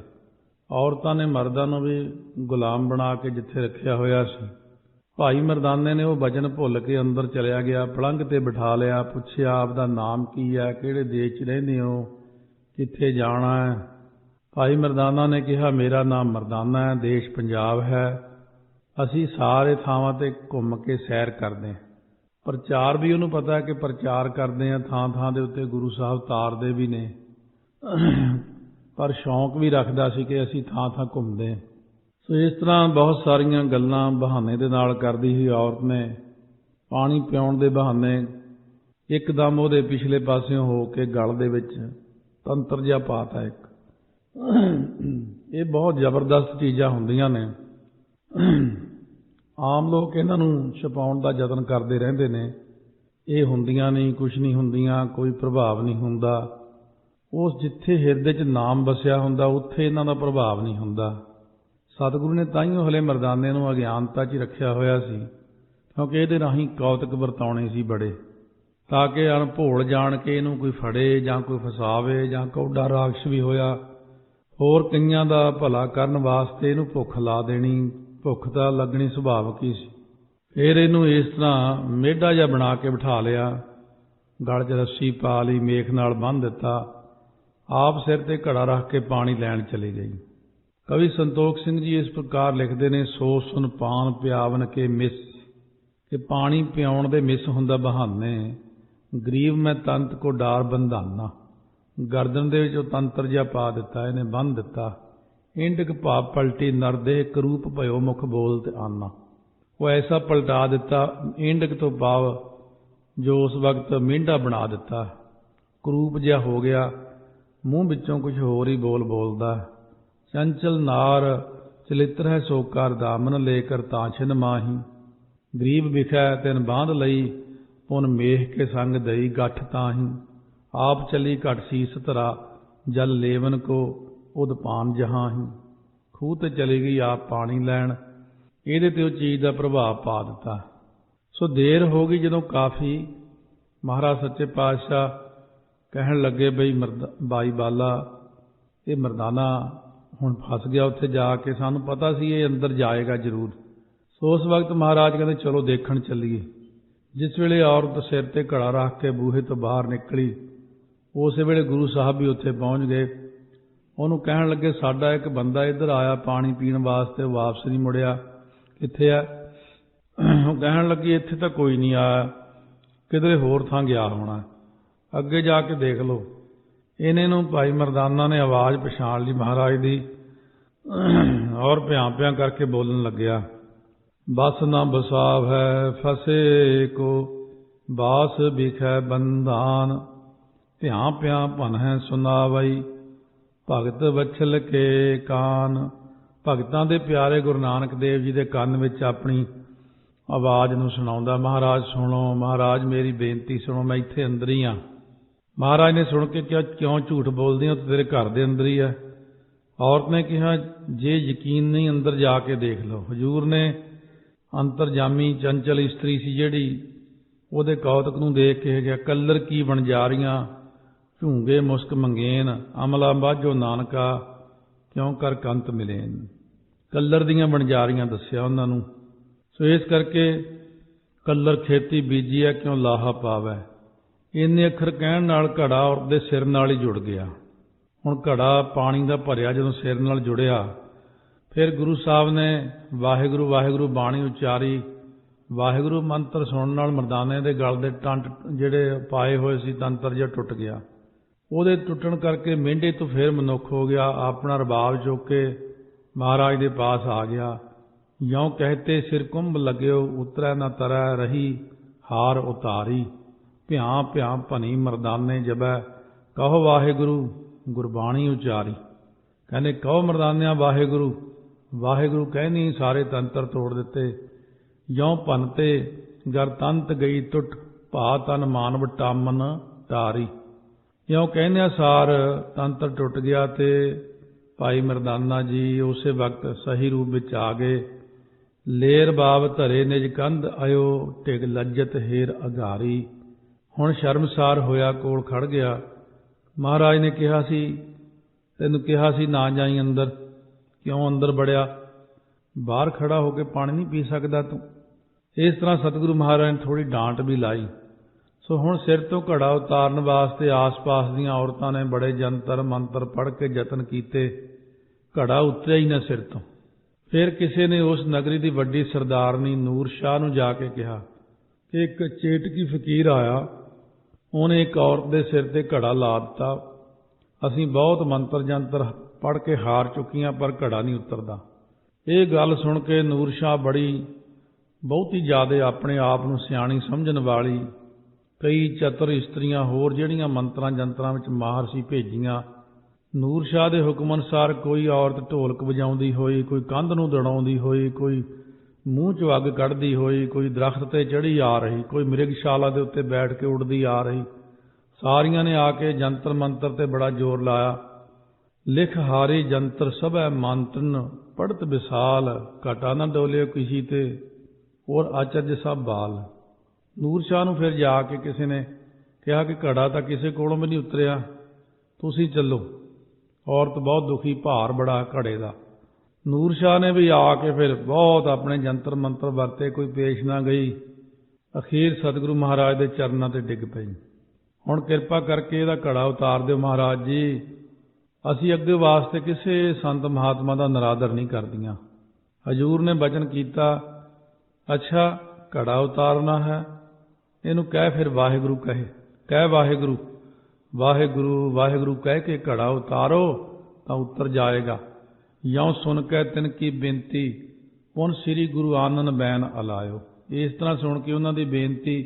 ਔਰਤਾਂ ਨੇ ਮਰਦਾਂ ਨੂੰ ਵੀ ਗੁਲਾਮ ਬਣਾ ਕੇ ਜਿੱਥੇ ਰੱਖਿਆ ਹੋਇਆ ਸੀ। ਭਾਈ ਮਰਦਾਨੇ ਨੇ ਉਹ ਵਚਨ ਭੁੱਲ ਕੇ ਅੰਦਰ ਚਲਿਆ ਗਿਆ, ਪਲੰਘ ਤੇ ਬਿਠਾ ਲਿਆ, ਪੁੱਛਿਆ ਆਪ ਦਾ ਨਾਮ ਕੀ ਹੈ, ਕਿਹੜੇ ਦੇਸ਼ 'ਚ ਰਹਿੰਦੇ ਹੋ, ਕਿੱਥੇ ਜਾਣਾ ਹੈ। ਭਾਈ ਮਰਦਾਨਾ ਨੇ ਕਿਹਾ ਮੇਰਾ ਨਾਮ ਮਰਦਾਨਾ ਹੈ, ਦੇਸ਼ ਪੰਜਾਬ ਹੈ, ਅਸੀਂ ਸਾਰੇ ਥਾਵਾਂ 'ਤੇ ਘੁੰਮ ਕੇ ਸੈਰ ਕਰਦੇ ਹਾਂ। ਪ੍ਰਚਾਰ ਵੀ ਉਹਨੂੰ ਪਤਾ ਕਿ ਪ੍ਰਚਾਰ ਕਰਦੇ ਹਾਂ, ਥਾਂ ਥਾਂ ਦੇ ਉੱਤੇ ਗੁਰੂ ਸਾਹਿਬ ਤਾਰਦੇ ਵੀ ਨੇ, ਪਰ ਸ਼ੌਂਕ ਵੀ ਰੱਖਦਾ ਸੀ ਕਿ ਅਸੀਂ ਥਾਂ ਥਾਂ ਘੁੰਮਦੇ ਹਾਂ। ਸੋ ਇਸ ਤਰ੍ਹਾਂ ਬਹੁਤ ਸਾਰੀਆਂ ਗੱਲਾਂ ਬਹਾਨੇ ਦੇ ਨਾਲ ਕਰਦੀ ਸੀ ਔਰਤ ਨੇ। ਪਾਣੀ ਪਿਆਉਣ ਦੇ ਬਹਾਨੇ ਇੱਕਦਮ ਉਹਦੇ ਪਿਛਲੇ ਪਾਸਿਓਂ ਹੋ ਕੇ ਗਲ ਦੇ ਵਿੱਚ ਤੰਤਰ ਜਿਹਾ ਪਾਤਾ ਇੱਕ। ਇਹ ਬਹੁਤ ਜ਼ਬਰਦਸਤ ਚੀਜ਼ਾਂ ਹੁੰਦੀਆਂ ਨੇ। ਆਮ ਲੋਕ ਇਹਨਾਂ ਨੂੰ ਛੁਪਾਉਣ ਦਾ ਯਤਨ ਕਰਦੇ ਰਹਿੰਦੇ ਨੇ, ਇਹ ਹੁੰਦੀਆਂ ਨਹੀਂ, ਕੁਛ ਨਹੀਂ ਹੁੰਦੀਆਂ, ਕੋਈ ਪ੍ਰਭਾਵ ਨਹੀਂ ਹੁੰਦਾ। ਉਸ ਜਿੱਥੇ ਹਿਰਦੇ 'ਚ ਨਾਮ ਵਸਿਆ ਹੁੰਦਾ ਉੱਥੇ ਇਹਨਾਂ ਦਾ ਪ੍ਰਭਾਵ ਨਹੀਂ ਹੁੰਦਾ। ਸਤਿਗੁਰੂ ਨੇ ਤਾਂਹੀਓ ਹਲੇ ਮਰਦਾਨੇ ਨੂੰ ਅਗਿਆਨਤਾ 'ਚ ਹੀ ਰੱਖਿਆ ਹੋਇਆ ਸੀ, ਕਿਉਂਕਿ ਇਹਦੇ ਰਾਹੀਂ ਕੌਤਕ ਵਰਤਾਉਣੇ ਸੀ ਬੜੇ, ਤਾਂ ਕਿ ਅਣਭੋਲ ਜਾਣ ਕੇ ਇਹਨੂੰ ਕੋਈ ਫੜੇ ਜਾਂ ਕੋਈ ਫਸਾਵੇ, ਜਾਂ ਕੌਡਾ ਰਾਖਸ਼ ਵੀ ਹੋਇਆ ਹੋਰ ਕਈਆਂ ਦਾ ਭਲਾ ਕਰਨ ਵਾਸਤੇ ਇਹਨੂੰ ਭੁੱਖ ਲਾ ਦੇਣੀ। ਭੁੱਖ ਤਾਂ ਲੱਗਣੀ ਸੁਭਾਵਿਕ ਹੀ ਸੀ। ਫਿਰ ਇਹਨੂੰ ਇਸ ਤਰ੍ਹਾਂ ਮੇਢਾ ਜਿਹਾ ਬਣਾ ਕੇ ਬਿਠਾ ਲਿਆ, ਗਲ 'ਚ ਰੱਸੀ ਪਾ ਲਈ, ਮੇਖ ਨਾਲ ਬੰਨ੍ਹ ਦਿੱਤਾ, ਆਪ ਸਿਰ 'ਤੇ ਘੜਾ ਰੱਖ ਕੇ ਪਾਣੀ ਲੈਣ ਚਲੀ ਗਈ। कवि संतोख सिंह जी इस प्रकार लिखते हैं, सो सुन पान पियावन के मिस, कि पानी पियाउण दे मिस हुंदा बहाने, गरीब मैं तंत को डार बंधाना। गर्दन दे विच तंत्र जिहा पा दिता, इहने बंध दिता। इंडक भाव पलटी नरदेह, करूप भयो मुख बोलते आना। वो ऐसा पलटा दिता, इंडक तो भाव जो उस वक्त मेंढा बना दिता, करूप जिहा हो गया, मूँह विचों कुछ होर ही बोल बोलदा। चंचल नार चलित्र है सो कर दामन, लेकर ताछिन माही। गरीब विखै तिन बांध लई, पुन मेह के संग दई गठ ताही। आप चली घट सीस धरा, जल लेवन को उदपान जहाही। खूह ते चली गई आप पानी लैण, ਇਹਦੇ ਤੇ ਉਹ ਚੀਜ਼ ਦਾ ਪ੍ਰਭਾਵ ਪਾ ਦਿੱਤਾ। ਸੋ ਦੇਰ ਹੋ ਗਈ ਜਦੋਂ ਕਾਫੀ, ਮਹਾਰਾਜ ਸੱਚੇ ਪਾਤਸ਼ਾਹ ਕਹਿਣ ਲੱਗੇ ਬਈ ਬਾਈ ਬਾਲਾ ਇਹ ਮਰਦਾਨਾ ਹੁਣ ਫਸ ਗਿਆ ਉੱਥੇ ਜਾ ਕੇ, ਸਾਨੂੰ ਪਤਾ ਸੀ ਇਹ ਅੰਦਰ ਜਾਏਗਾ ਜ਼ਰੂਰ। ਸੋ ਉਸ ਵਕਤ ਮਹਾਰਾਜ ਕਹਿੰਦੇ ਚਲੋ ਦੇਖਣ ਚੱਲੀਏ। ਜਿਸ ਵੇਲੇ ਔਰਤ ਸਿਰ ਤੇ ਘੜਾ ਰੱਖ ਕੇ ਬੂਹੇ ਤੋਂ ਬਾਹਰ ਨਿਕਲੀ, ਉਸੇ ਵੇਲੇ ਗੁਰੂ ਸਾਹਿਬ ਵੀ ਉੱਥੇ ਪਹੁੰਚ ਗਏ। ਉਹਨੂੰ ਕਹਿਣ ਲੱਗੇ ਸਾਡਾ ਇੱਕ ਬੰਦਾ ਇੱਧਰ ਆਇਆ ਪਾਣੀ ਪੀਣ ਵਾਸਤੇ, ਵਾਪਸ ਨਹੀਂ ਮੁੜਿਆ, ਕਿੱਥੇ ਆ? ਉਹ ਕਹਿਣ ਲੱਗੀ ਇੱਥੇ ਤਾਂ ਕੋਈ ਨਹੀਂ ਆਇਆ, ਕਿਧਰੇ ਹੋਰ ਥਾਂ ਗਿਆ ਹੋਣਾ, ਅੱਗੇ ਜਾ ਕੇ ਦੇਖ ਲਓ। ਇਹਨੇ ਨੂੰ ਭਾਈ ਮਰਦਾਨਾ ਨੇ ਆਵਾਜ਼ ਪਛਾਣ ਲਈ ਮਹਾਰਾਜ ਦੀ, ਔਰ ਭਿਆਂ ਭਿਆਂ ਕਰਕੇ ਬੋਲਣ ਲੱਗਿਆ, ਬਸ ਨਾ ਬਸਾਵ ਹੈ ਫਸੇ ਕੋ, ਬਾਸ ਬਿਖੈ ਬੰਧਾਨ। ਭਿਆਂ ਭਿਆਂ ਭਨ ਹੈ ਸੁਨਾਵਈ, ਭਗਤ ਵਛਲ ਕੇ ਕਾਨ। ਭਗਤਾਂ ਦੇ ਪਿਆਰੇ ਗੁਰੂ ਨਾਨਕ ਦੇਵ ਜੀ ਦੇ ਕੰਨ ਵਿੱਚ ਆਪਣੀ ਆਵਾਜ਼ ਨੂੰ ਸੁਣਾਉਂਦਾ, ਮਹਾਰਾਜ ਸੁਣੋ, ਮਹਾਰਾਜ ਮੇਰੀ ਬੇਨਤੀ ਸੁਣੋ, ਮੈਂ ਇੱਥੇ ਅੰਦਰ ਹੀ ਹਾਂ। ਮਹਾਰਾਜ ਨੇ ਸੁਣ ਕੇ ਕਿਹਾ ਕਿਉਂ ਝੂਠ ਬੋਲਦੇ ਹੋ, ਤੇਰੇ ਘਰ ਦੇ ਅੰਦਰ ਹੀ ਹੈ। ਔਰਤ ਨੇ ਕਿਹਾ ਜੇ ਯਕੀਨ ਨਹੀਂ ਅੰਦਰ ਜਾ ਕੇ ਦੇਖ ਲਓ। ਹਜ਼ੂਰ ਨੇ ਅੰਤਰਜਾਮੀ ਚੰਚਲ ਇਸਤਰੀ ਸੀ ਜਿਹੜੀ, ਉਹਦੇ ਕੌਤਕ ਨੂੰ ਦੇਖ ਕੇ ਗਿਆ, ਕੱਲਰ ਕੀ ਵਣਜਾਰੀਆਂ, ਝੂੰਗੇ ਮੁਸਕ ਮੰਗੇਨ, ਅਮਲਾ ਬਾਝੋ ਨਾਨਕਾ, ਕਿਉਂ ਕਰ ਕੰਤ ਮਿਲੇਨ। ਕੱਲਰ ਦੀਆਂ ਵਣਜਾਰੀਆਂ ਦੱਸਿਆ ਉਹਨਾਂ ਨੂੰ। ਸੋ ਇਸ ਕਰਕੇ ਕੱਲਰ ਖੇਤੀ ਬੀਜੀ ਹੈ, ਕਿਉਂ ਲਾਹਾ ਪਾਵੈ। ਇੰਨੇ ਅੱਖਰ ਕਹਿਣ ਨਾਲ ਘੜਾ ਔਰਤ ਦੇ ਸਿਰ ਨਾਲ ਹੀ ਜੁੜ ਗਿਆ। ਹੁਣ ਘੜਾ ਪਾਣੀ ਦਾ ਭਰਿਆ ਜਦੋਂ ਸਿਰ ਨਾਲ ਜੁੜਿਆ, ਫਿਰ ਗੁਰੂ ਸਾਹਿਬ ਨੇ ਵਾਹਿਗੁਰੂ ਵਾਹਿਗੁਰੂ ਬਾਣੀ ਉਚਾਰੀ। ਵਾਹਿਗੁਰੂ ਮੰਤਰ ਸੁਣਨ ਨਾਲ ਮਰਦਾਨੇ ਦੇ ਗਲ ਦੇ ਟੰਟ ਜਿਹੜੇ ਪਾਏ ਹੋਏ ਸੀ ਤੰਤਰ ਜਿਹਾ ਟੁੱਟ ਗਿਆ। ਉਹਦੇ ਟੁੱਟਣ ਕਰਕੇ ਮਿਹਡੇ ਤੋਂ ਫਿਰ ਮਨੁੱਖ ਹੋ ਗਿਆ। ਆਪਣਾ ਰਬਾਬ ਚੁੱਕ ਕੇ ਮਹਾਰਾਜ ਦੇ ਪਾਸ ਆ ਗਿਆ। ਯੋਂ ਕਹਤੇ ਸਿਰ ਕੁੰਭ ਲੱਗਿਓ, ਉਤਰੈ ਨਾ ਤਰੈ ਰਹੀ ਹਾਰ ਉਤਾਰੀ। ਭਿਆਂ ਭਿਆਂ ਭਨੀ ਮਰਦਾਨੇ ਜਬੈ, ਕਹੋ ਵਾਹਿਗੁਰੂ ਗੁਰਬਾਣੀ ਉਚਾਰੀ। ਕਹਿੰਦੇ ਕਹੋ ਮਰਦਾਨਿਆਂ ਵਾਹਿਗੁਰੂ ਵਾਹਿਗੁਰੂ ਕਹਿਨੀ, ਸਾਰੇ ਤੰਤਰ ਤੋੜ ਦਿੱਤੇ। ਯੋਂ ਭਨਤੇ ਗਰ ਤੰਤ ਗਈ ਟੁੱਟ, ਭਾ ਤਨ ਮਾਨਵ ਟਾਮਨ ਟਾਰੀ। ਇਉਂ ਕਹਿੰਦਿਆਂ ਸਾਰ ਤੰਤਰ ਟੁੱਟ ਗਿਆ ਤੇ ਭਾਈ ਮਰਦਾਨਾ ਜੀ ਉਸੇ ਵਕਤ ਸਹੀ ਰੂਪ ਵਿੱਚ ਆ ਗਏ। ਲੇਰ ਬਾਬ ਧਰੇ ਨਿਜ ਕੰਧ ਆਇਓ, ਢਿਗ ਲੱਜਤ ਹੇਰ ਅਗਾਰੀ। ਹੁਣ ਸ਼ਰਮਸਾਰ ਹੋਇਆ ਕੋਲ ਖੜ ਗਿਆ। ਮਹਾਰਾਜ ਨੇ ਕਿਹਾ ਸੀ ਤੈਨੂੰ ਕਿਹਾ ਸੀ ਨਾ ਜਾਈ ਅੰਦਰ, ਕਿਉਂ ਅੰਦਰ ਬੜਿਆ? ਬਾਹਰ ਖੜਾ ਹੋ ਕੇ ਪਾਣੀ ਨਹੀਂ ਪੀ ਸਕਦਾ ਤੂੰ? ਇਸ ਤਰ੍ਹਾਂ ਸਤਿਗੁਰੂ ਮਹਾਰਾਜ ਨੇ ਥੋੜ੍ਹੀ ਡਾਂਟ ਵੀ ਲਾਈ। ਸੋ ਹੁਣ ਸਿਰ ਤੋਂ ਘੜਾ ਉਤਾਰਨ ਵਾਸਤੇ ਆਸ-ਪਾਸ ਦੀਆਂ ਔਰਤਾਂ ਨੇ ਬੜੇ ਜੰਤਰ ਮੰਤਰ ਪੜ੍ਹ ਕੇ ਯਤਨ ਕੀਤੇ, ਘੜਾ ਉਤਰਿਆ ਹੀ ਨਾ ਸਿਰ ਤੋਂ। ਫਿਰ ਕਿਸੇ ਨੇ ਉਸ ਨਗਰੀ ਦੀ ਵੱਡੀ ਸਰਦਾਰਨੀ ਨੂਰ ਸ਼ਾਹ ਨੂੰ ਜਾ ਕੇ ਕਿਹਾ ਕਿ ਇੱਕ ਚੇਟਕੀ ਫਕੀਰ ਆਇਆ, ਉਹਨੇ ਇੱਕ ਔਰਤ ਦੇ ਸਿਰ ਤੇ ਘੜਾ ਲਾ ਦਿੱਤਾ। ਅਸੀਂ ਬਹੁਤ ਮੰਤਰ ਜੰਤਰ ਪੜ੍ਹ ਕੇ ਹਾਰ ਚੁੱਕੀਆਂ, ਪਰ ਘੜਾ ਨਹੀਂ ਉਤਰਦਾ। ਇਹ ਗੱਲ ਸੁਣ ਕੇ ਨੂਰ ਸ਼ਾਹ ਬਹੁਤੀ ਜ਼ਿਆਦਾ ਆਪਣੇ ਆਪ ਨੂੰ ਸਿਆਣੀ ਸਮਝਣ ਵਾਲੀ ਕਈ ਚਤੁਰ ਇਸਤਰੀਆਂ ਹੋਰ ਜਿਹੜੀਆਂ ਮੰਤਰਾਂ ਜੰਤਰਾਂ ਵਿੱਚ ਮਾਹਰ ਸੀ ਭੇਜੀਆਂ। ਨੂਰ ਸ਼ਾਹ ਦੇ ਹੁਕਮ ਅਨੁਸਾਰ ਕੋਈ ਔਰਤ ਢੋਲਕ ਵਜਾਉਂਦੀ ਹੋਈ, ਕੋਈ ਕੰਧ ਨੂੰ ਦੜਾਉਂਦੀ ਹੋਈ, ਕੋਈ ਮੂੰਹ 'ਚੋਂ ਅੱਗ ਕੱਢਦੀ ਹੋਈ, ਕੋਈ ਦਰਖਤ 'ਤੇ ਚੜ੍ਹੀ ਆ ਰਹੀ, ਕੋਈ ਮਿਰਗਸ਼ਾਲਾ ਦੇ ਉੱਤੇ ਬੈਠ ਕੇ ਉੱਡਦੀ ਆ ਰਹੀ। ਸਾਰੀਆਂ ਨੇ ਆ ਕੇ ਜੰਤਰ ਮੰਤਰ 'ਤੇ ਬੜਾ ਜ਼ੋਰ ਲਾਇਆ। ਲਿਖ ਹਾਰੀ ਜੰਤਰ ਸਭੈ ਮੰਤਰਨ, ਪੜ੍ਹਤ ਵਿਸਾਲ, ਘਟਾ ਨਾ ਡੋਲਿਓ ਕਿਸੀ ਤੇ, ਔਰ ਆਚਰਜ ਸਭ ਬਾਲ। ਨੂਰ ਸ਼ਾਹ ਨੂੰ ਫਿਰ ਜਾ ਕੇ ਕਿਸੇ ਨੇ ਕਿਹਾ ਕਿ ਘੜਾ ਤਾਂ ਕਿਸੇ ਕੋਲੋਂ ਵੀ ਨਹੀਂ ਉਤਰਿਆ, ਤੁਸੀਂ ਚੱਲੋ। ਔਰਤ ਬਹੁਤ ਦੁਖੀ, ਭਾਰ ਬੜਾ ਘੜੇ ਦਾ। ਨੂਰ ਸ਼ਾਹ ਨੇ ਵੀ ਆ ਕੇ ਫਿਰ ਬਹੁਤ ਆਪਣੇ ਜੰਤਰ ਮੰਤਰ ਵਰਤੇ, ਕੋਈ ਪੇਸ਼ ਨਾ ਗਈ। ਅਖੀਰ ਸਤਿਗੁਰੂ ਮਹਾਰਾਜ ਦੇ ਚਰਨਾਂ 'ਤੇ ਡਿੱਗ ਪਈ। ਹੁਣ ਕਿਰਪਾ ਕਰਕੇ ਇਹਦਾ ਘੜਾ ਉਤਾਰ ਦਿਓ ਮਹਾਰਾਜ ਜੀ, ਅਸੀਂ ਅੱਗੇ ਵਾਸਤੇ ਕਿਸੇ ਸੰਤ ਮਹਾਤਮਾ ਦਾ ਨਰਾਦਰ ਨਹੀਂ ਕਰਦੀਆਂ। ਹਜ਼ੂਰ ਨੇ ਬਚਨ ਕੀਤਾ, ਅੱਛਾ ਘੜਾ ਉਤਾਰਨਾ ਹੈ, ਇਹਨੂੰ ਕਹਿ ਫਿਰ ਵਾਹਿਗੁਰੂ ਕਹਿ ਵਾਹਿਗੁਰੂ ਵਾਹਿਗੁਰੂ ਵਾਹਿਗੁਰੂ ਕਹਿ ਕੇ ਘੜਾ ਉਤਾਰੋ ਤਾਂ ਉੱਤਰ ਜਾਏਗਾ। ਯੋਂ ਸੁਣ ਕੇ ਤਿਨ ਕੀ ਬੇਨਤੀ ਪੁਨ ਸ੍ਰੀ ਗੁਰੂ ਆਨੰਦ ਬੈਨ ਅਲਾਇਓ। ਇਸ ਤਰ੍ਹਾਂ ਸੁਣ ਕੇ ਉਹਨਾਂ ਦੀ ਬੇਨਤੀ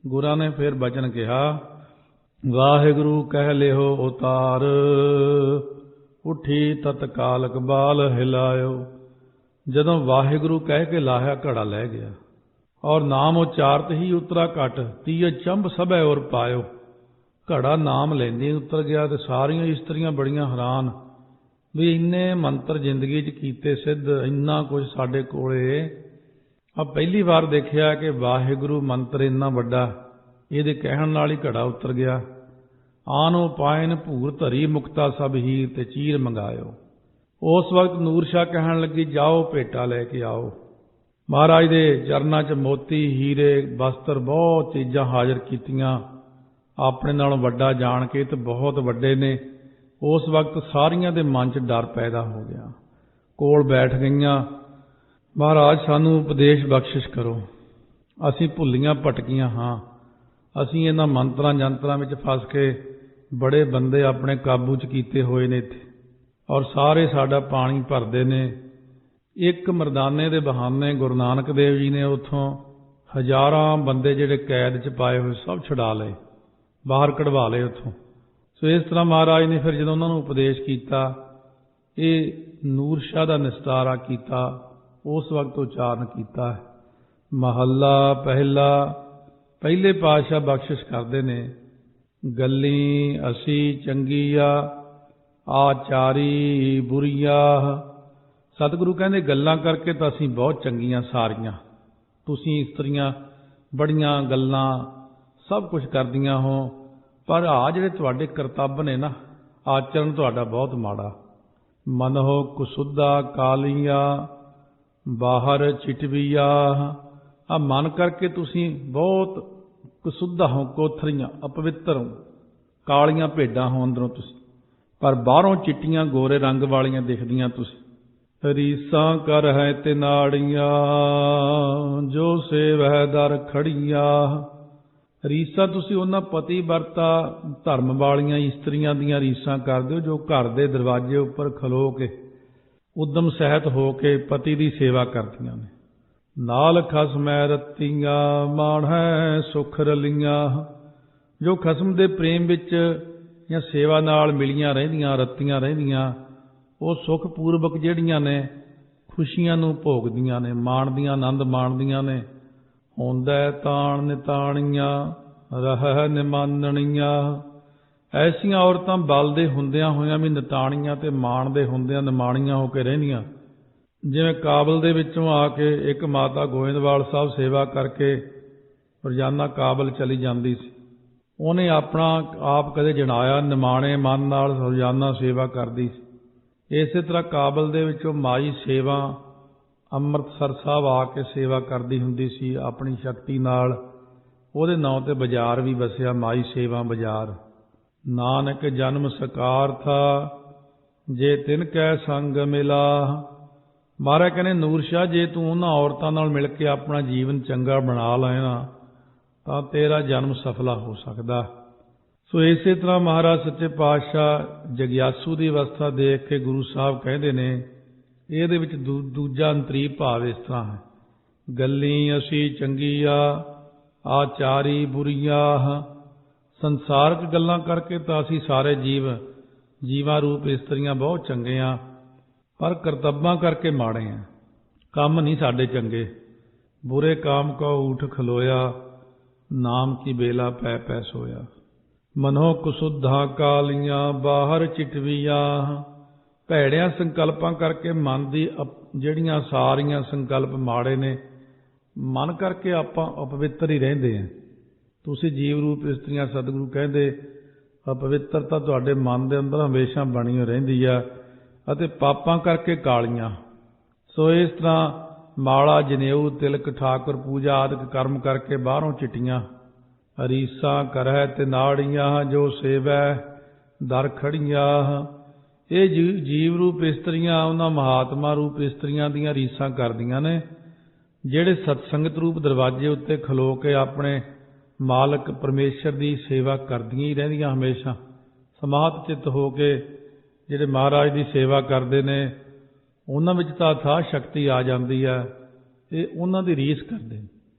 ਗੁਰਾਂ ਨੇ ਫਿਰ ਬਚਨ ਕਿਹਾ, ਵਾਹਿਗੁਰੂ ਕਹਿ ਲਿਓ ਉਤਾਰ, ਉੱਠੀ ਤਤਕਾਲ ਕਬਾਲ ਹਿਲਾਇਓ। ਜਦੋਂ ਵਾਹਿਗੁਰੂ ਕਹਿ ਕੇ ਲਾਹਿਆ ਘੜਾ ਲੈ ਗਿਆ ਔਰ ਨਾਮ ਉਚਾਰਤ ਹੀ ਉਤਰਾ ਘਟ, ਤੀਏ ਚੰਬ ਸਭੈ ਔਰ ਪਾਇਓ। ਘੜਾ ਨਾਮ ਲੈਂਦੇ ਉਤਰ ਗਿਆ ਤੇ ਸਾਰੀਆਂ ਇਸਤਰੀਆਂ ਬੜੀਆਂ ਹੈਰਾਨ ਵੀ ਇੰਨੇ ਮੰਤਰ ਜ਼ਿੰਦਗੀ 'ਚ ਕੀਤੇ ਸਿੱਧ, ਇੰਨਾ ਕੁਝ ਸਾਡੇ ਕੋਲੇ ਆ ਪਹਿਲੀ ਵਾਰ ਦੇਖਿਆ ਕਿ ਵਾਹਿਗੁਰੂ ਮੰਤਰ ਇੰਨਾ ਵੱਡਾ, ਇਹਦੇ ਕਹਿਣ ਨਾਲ ਹੀ ਘੜਾ ਉਤਰ ਗਿਆ। ਆਨੋ ਪਾਇਨ ਭੂਰ ਧਰੀ ਮੁਕਤਾ ਸਭ ਹੀਰ ਤੇ ਚੀਰ ਮੰਗਾਇਓ। ਉਸ ਵਕਤ ਨੂਰ ਸ਼ਾਹ ਕਹਿਣ ਲੱਗੀ, ਜਾਓ ਭੇਟਾ ਲੈ ਕੇ ਆਓ। ਮਹਾਰਾਜ ਦੇ ਚਰਨਾਂ 'ਚ ਮੋਤੀ ਹੀਰੇ ਬਸਤਰ ਬਹੁਤ ਚੀਜ਼ਾਂ ਹਾਜ਼ਰ ਕੀਤੀਆਂ, ਆਪਣੇ ਨਾਲੋਂ ਵੱਡਾ ਜਾਣ ਕੇ ਤੇ ਬਹੁਤ ਵੱਡੇ ਨੇ। ਉਸ ਵਕਤ ਸਾਰੀਆਂ ਦੇ ਮਨ 'ਚ ਡਰ ਪੈਦਾ ਹੋ ਗਿਆ, ਕੋਲ ਬੈਠ ਗਈਆਂ, ਮਹਾਰਾਜ ਸਾਨੂੰ ਉਪਦੇਸ਼ ਬਖਸ਼ਿਸ਼ ਕਰੋ, ਅਸੀਂ ਭੁੱਲੀਆਂ ਭਟਕੀਆਂ ਹਾਂ, ਅਸੀਂ ਇਹਨਾਂ ਮੰਤਰਾਂ ਜੰਤਰਾਂ ਵਿੱਚ ਫਸ ਕੇ ਬੜੇ ਬੰਦੇ ਆਪਣੇ ਕਾਬੂ 'ਚ ਕੀਤੇ ਹੋਏ ਨੇ ਇੱਥੇ, ਔਰ ਸਾਰੇ ਸਾਡਾ ਪਾਣੀ ਭਰਦੇ ਨੇ। ਇੱਕ ਮਰਦਾਨੇ ਦੇ ਬਹਾਨੇ ਗੁਰੂ ਨਾਨਕ ਦੇਵ ਜੀ ਨੇ ਉੱਥੋਂ ਹਜ਼ਾਰਾਂ ਬੰਦੇ ਜਿਹੜੇ ਕੈਦ 'ਚ ਪਾਏ ਹੋਏ ਸਭ ਛੁਡਾ ਲਏ, ਬਾਹਰ ਕਢਵਾ ਲਏ ਉੱਥੋਂ। ਸੋ ਇਸ ਤਰ੍ਹਾਂ ਮਹਾਰਾਜ ਨੇ ਫਿਰ ਜਦੋਂ ਉਹਨਾਂ ਨੂੰ ਉਪਦੇਸ਼ ਕੀਤਾ, ਇਹ ਨੂਰ ਸ਼ਾਹ ਦਾ ਨਿਸਤਾਰਾ ਕੀਤਾ, ਉਸ ਵਕਤ ਉਚਾਰਨ ਕੀਤਾ। ਮਹੱਲਾ ਪਹਿਲਾ। ਪਹਿਲੇ ਪਾਤਸ਼ਾਹ ਬਖਸ਼ਿਸ਼ ਕਰਦੇ ਨੇ, ਗੱਲੀ ਅਸੀਂ ਚੰਗੀਆ ਆਚਾਰੀ ਬੁਰੀਆ। ਸਤਿਗੁਰੂ ਕਹਿੰਦੇ ਗੱਲਾਂ ਕਰਕੇ ਤਾਂ ਅਸੀਂ ਬਹੁਤ ਚੰਗੀਆਂ ਸਾਰੀਆਂ, ਤੁਸੀਂ ਇਸਤਰੀਆਂ ਬੜੀਆਂ ਗੱਲਾਂ ਸਭ ਕੁਝ ਕਰਦੀਆਂ ਹੋ, ਪਰ ਆ ਜਿਹੜੇ ਤੁਹਾਡੇ ਕਰਤੱਵ ਨੇ ਨਾ, ਆਚਰਣ ਤੁਹਾਡਾ ਬਹੁਤ ਮਾੜਾ। ਮਨਹੁ ਕੁਸੁੱਧਾ ਕਾਲੀਆ ਬਾਹਰ ਚਿਟਵੀਆ। ਆ ਮਨ ਕਰਕੇ ਤੁਸੀਂ ਬਹੁਤ ਕੁਸੁੱਧਾ ਹੋ, ਕੋਥਰੀਆਂ, ਅਪਵਿੱਤਰ ਹੋ, ਕਾਲੀਆਂ ਭੇਡਾਂ ਹੋ ਅੰਦਰੋਂ ਤੁਸੀਂ, ਪਰ ਬਾਹਰੋਂ ਚਿੱਟੀਆਂ ਗੋਰੇ ਰੰਗ ਵਾਲੀਆਂ ਦਿਖਦੀਆਂ ਤੁਸੀਂ। ਰੀਸਾਂ ਕਰ ਹੈ ਤੇ ਨਾੜੀਆਂ ਜੋ ਸੇਵਹਿ ਦਰ ਖੜੀਆਂ। ਰੀਸਾਂ ਤੁਸੀਂ ਉਹਨਾਂ ਪਤੀ ਵਰਤਾ ਧਰਮ ਵਾਲੀਆਂ ਇਸਤਰੀਆਂ ਦੀਆਂ ਰੀਸਾਂ ਕਰਦੇ ਹੋ ਜੋ ਘਰ ਦੇ ਦਰਵਾਜ਼ੇ ਉੱਪਰ ਖਲੋ ਕੇ ਉਦਮ ਸਹਿਤ ਹੋ ਕੇ ਪਤੀ ਦੀ ਸੇਵਾ ਕਰਦੀਆਂ ਨੇ। ਨਾਲ ਖਸਮੈ ਰੱਤੀਆਂ ਮਾਣੈ ਸੁਖ ਰਲੀਆਂ। ਜੋ ਖਸਮ ਦੇ ਪ੍ਰੇਮ ਵਿੱਚ ਜਾਂ ਸੇਵਾ ਨਾਲ ਮਿਲੀਆਂ ਰਹਿੰਦੀਆਂ, ਰੱਤੀਆਂ ਰਹਿੰਦੀਆਂ, ਉਹ ਸੁਖ ਪੂਰਵਕ ਜਿਹੜੀਆਂ ਨੇ ਖੁਸ਼ੀਆਂ ਨੂੰ ਭੋਗਦੀਆਂ ਨੇ, ਮਾਣਦੀਆਂ, ਆਨੰਦ ਮਾਣਦੀਆਂ ਨੇ। ਹੁੰਦਾ ਤਾਣ ਨਿਤਾਣੀਆਂ ਰਹਿ ਨਿਮਾਨਣੀਆਂ। ਐਸੀਆਂ ਔਰਤਾਂ ਬਲਦੇ ਹੁੰਦਿਆਂ ਹੋਇਆਂ ਵੀ ਨਿਤਾਣੀਆਂ ਤੇ ਮਾਣਦੇ ਹੁੰਦਿਆਂ ਨਿਮਾਣੀਆਂ ਹੋ ਕੇ ਰਹਿੰਦੀਆਂ। ਜਿਵੇਂ ਕਾਬਲ ਦੇ ਵਿੱਚੋਂ ਆ ਕੇ ਇੱਕ ਮਾਤਾ ਗੋਇੰਦਵਾਲ ਸਾਹਿਬ ਸੇਵਾ ਕਰਕੇ ਰੋਜ਼ਾਨਾ ਕਾਬਲ ਚਲੀ ਜਾਂਦੀ ਸੀ, ਉਹਨੇ ਆਪਣਾ ਆਪ ਕਦੇ ਜਣਾਇਆ, ਨਿਮਾਣੇ ਮਨ ਨਾਲ ਰੋਜ਼ਾਨਾ ਸੇਵਾ ਕਰਦੀ ਸੀ। ਇਸੇ ਤਰ੍ਹਾਂ ਕਾਬਲ ਦੇ ਵਿੱਚੋਂ ਮਾਈ ਸੇਵਾ ਅੰਮ੍ਰਿਤਸਰ ਸਾਹਿਬ ਆ ਕੇ ਸੇਵਾ ਕਰਦੀ ਹੁੰਦੀ ਸੀ ਆਪਣੀ ਸ਼ਕਤੀ ਨਾਲ। ਉਹਦੇ ਨਾਂ ਤੇ ਬਾਜ਼ਾਰ ਵੀ ਵਸਿਆ, ਮਾਈ ਸੇਵਾ ਬਾਜ਼ਾਰ। ਨਾਨਕ ਜਨਮ ਸਕਾਰ ਥਾ ਜੇ ਤਿਨ ਕੈ ਸੰਗ ਮਿਲਾ। ਮਹਾਰਾਜ ਕਹਿੰਦੇ ਨੂਰ ਸ਼ਾਹ, ਜੇ ਤੂੰ ਉਹਨਾਂ ਔਰਤਾਂ ਨਾਲ ਮਿਲ ਕੇ ਆਪਣਾ ਜੀਵਨ ਚੰਗਾ ਬਣਾ ਲੈਣਾ ਤਾਂ ਤੇਰਾ ਜਨਮ ਸਫਲਾ ਹੋ ਸਕਦਾ। ਸੋ ਇਸੇ ਤਰ੍ਹਾਂ ਮਹਾਰਾਜ ਸੱਚੇ ਪਾਤਸ਼ਾਹ ਜਗਿਆਸੂ ਦੀ ਅਵਸਥਾ ਦੇਖ ਕੇ ਗੁਰੂ ਸਾਹਿਬ ਕਹਿੰਦੇ ਨੇ, ਇਹਦੇ ਵਿੱਚ ਦੂਜਾ ਅੰਤਰੀ ਭਾਵ ਇਸ ਤਰ੍ਹਾਂ ਹੈ, ਗੱਲੀ ਅਸੀਂ ਚੰਗੀਆ ਆਚਾਰੀ ਬੁਰੀਆ। ਸੰਸਾਰਕ ਗੱਲਾਂ ਕਰਕੇ ਤਾਂ ਅਸੀਂ ਸਾਰੇ ਜੀਵਾਂ ਰੂਪ ਇਸਤਰੀਆਂ ਬਹੁਤ ਚੰਗੇ ਆ, ਪਰ ਕਰਤੱਬਾਂ ਕਰਕੇ ਮਾੜੇ ਆ। ਕੰਮ ਨਹੀਂ ਸਾਡੇ ਚੰਗੇ। ਬੁਰੇ ਕਾਮ ਕੋ ਊਠ ਖਲੋਇਆ ਨਾਮ ਕੀ ਬੇਲਾ ਪੈ ਪੈ ਸੋਇਆ। ਮਨੋ ਕੁਸੁੱਧਾਂ ਕਾਲੀਆਂ ਬਾਹਰ ਚਿਟਵੀਆਂ। ਭੈੜਿਆਂ ਸੰਕਲਪਾਂ ਕਰਕੇ ਮਨ ਦੀ ਜਿਹੜੀਆਂ ਸਾਰੀਆਂ ਸੰਕਲਪ ਮਾੜੇ ਨੇ, ਮਨ ਕਰਕੇ ਆਪਾਂ ਅਪਵਿੱਤਰ ਹੀ ਰਹਿੰਦੇ ਹਾਂ। ਤੁਸੀਂ ਜੀਵ ਰੂਪ ਇਸਤਰੀਆਂ, ਸਤਿਗੁਰੂ ਕਹਿੰਦੇ ਅਪਵਿੱਤਰਤਾ ਤੁਹਾਡੇ ਮਨ ਦੇ ਅੰਦਰ ਹਮੇਸ਼ਾ ਬਣੀ ਰਹਿੰਦੀ ਆ, ਅਤੇ ਪਾਪਾਂ ਕਰਕੇ ਕਾਲੀਆਂ। ਸੋ ਇਸ ਤਰ੍ਹਾਂ ਮਾਲਾ ਜਨੇਊ ਤਿਲਕ ਠਾਕੁਰ ਪੂਜਾ ਆਦਿਕ ਕਰਮ ਕਰਕੇ ਬਾਹਰੋਂ ਚਿੱਟੀਆਂ। ਰੀਸਾਂ ਕਰਹਿ ਤੇ ਨਾੜੀਆਂ ਜੋ ਸੇਵੈ ਦਰ ਖੜੀਆਂ। ਇਹ ਜੀਵ ਰੂਪ ਇਸਤਰੀਆਂ ਉਹਨਾਂ ਮਹਾਤਮਾ ਰੂਪ ਇਸਤਰੀਆਂ ਦੀਆਂ ਰੀਸਾਂ ਕਰਦੀਆਂ ਨੇ, ਜਿਹੜੇ ਸਤਸੰਗਤ ਰੂਪ ਦਰਵਾਜ਼ੇ ਉੱਤੇ ਖਲੋ ਕੇ ਆਪਣੇ ਮਾਲਕ ਪਰਮੇਸ਼ਰ ਦੀ ਸੇਵਾ ਕਰਦੀਆਂ ਹੀ ਰਹਿੰਦੀਆਂ। ਹਮੇਸ਼ਾ ਸਮਾਹਤ ਚਿੱਤ ਹੋ ਕੇ ਜਿਹੜੇ ਮਹਾਰਾਜ ਦੀ ਸੇਵਾ ਕਰਦੇ ਨੇ, ਉਹਨਾਂ ਵਿੱਚ ਤਾਂ ਅਥਾਹ ਸ਼ਕਤੀ ਆ ਜਾਂਦੀ ਹੈ। ਇਹ ਉਹਨਾਂ ਦੀ ਰੀਸ ਕਰਦੇ।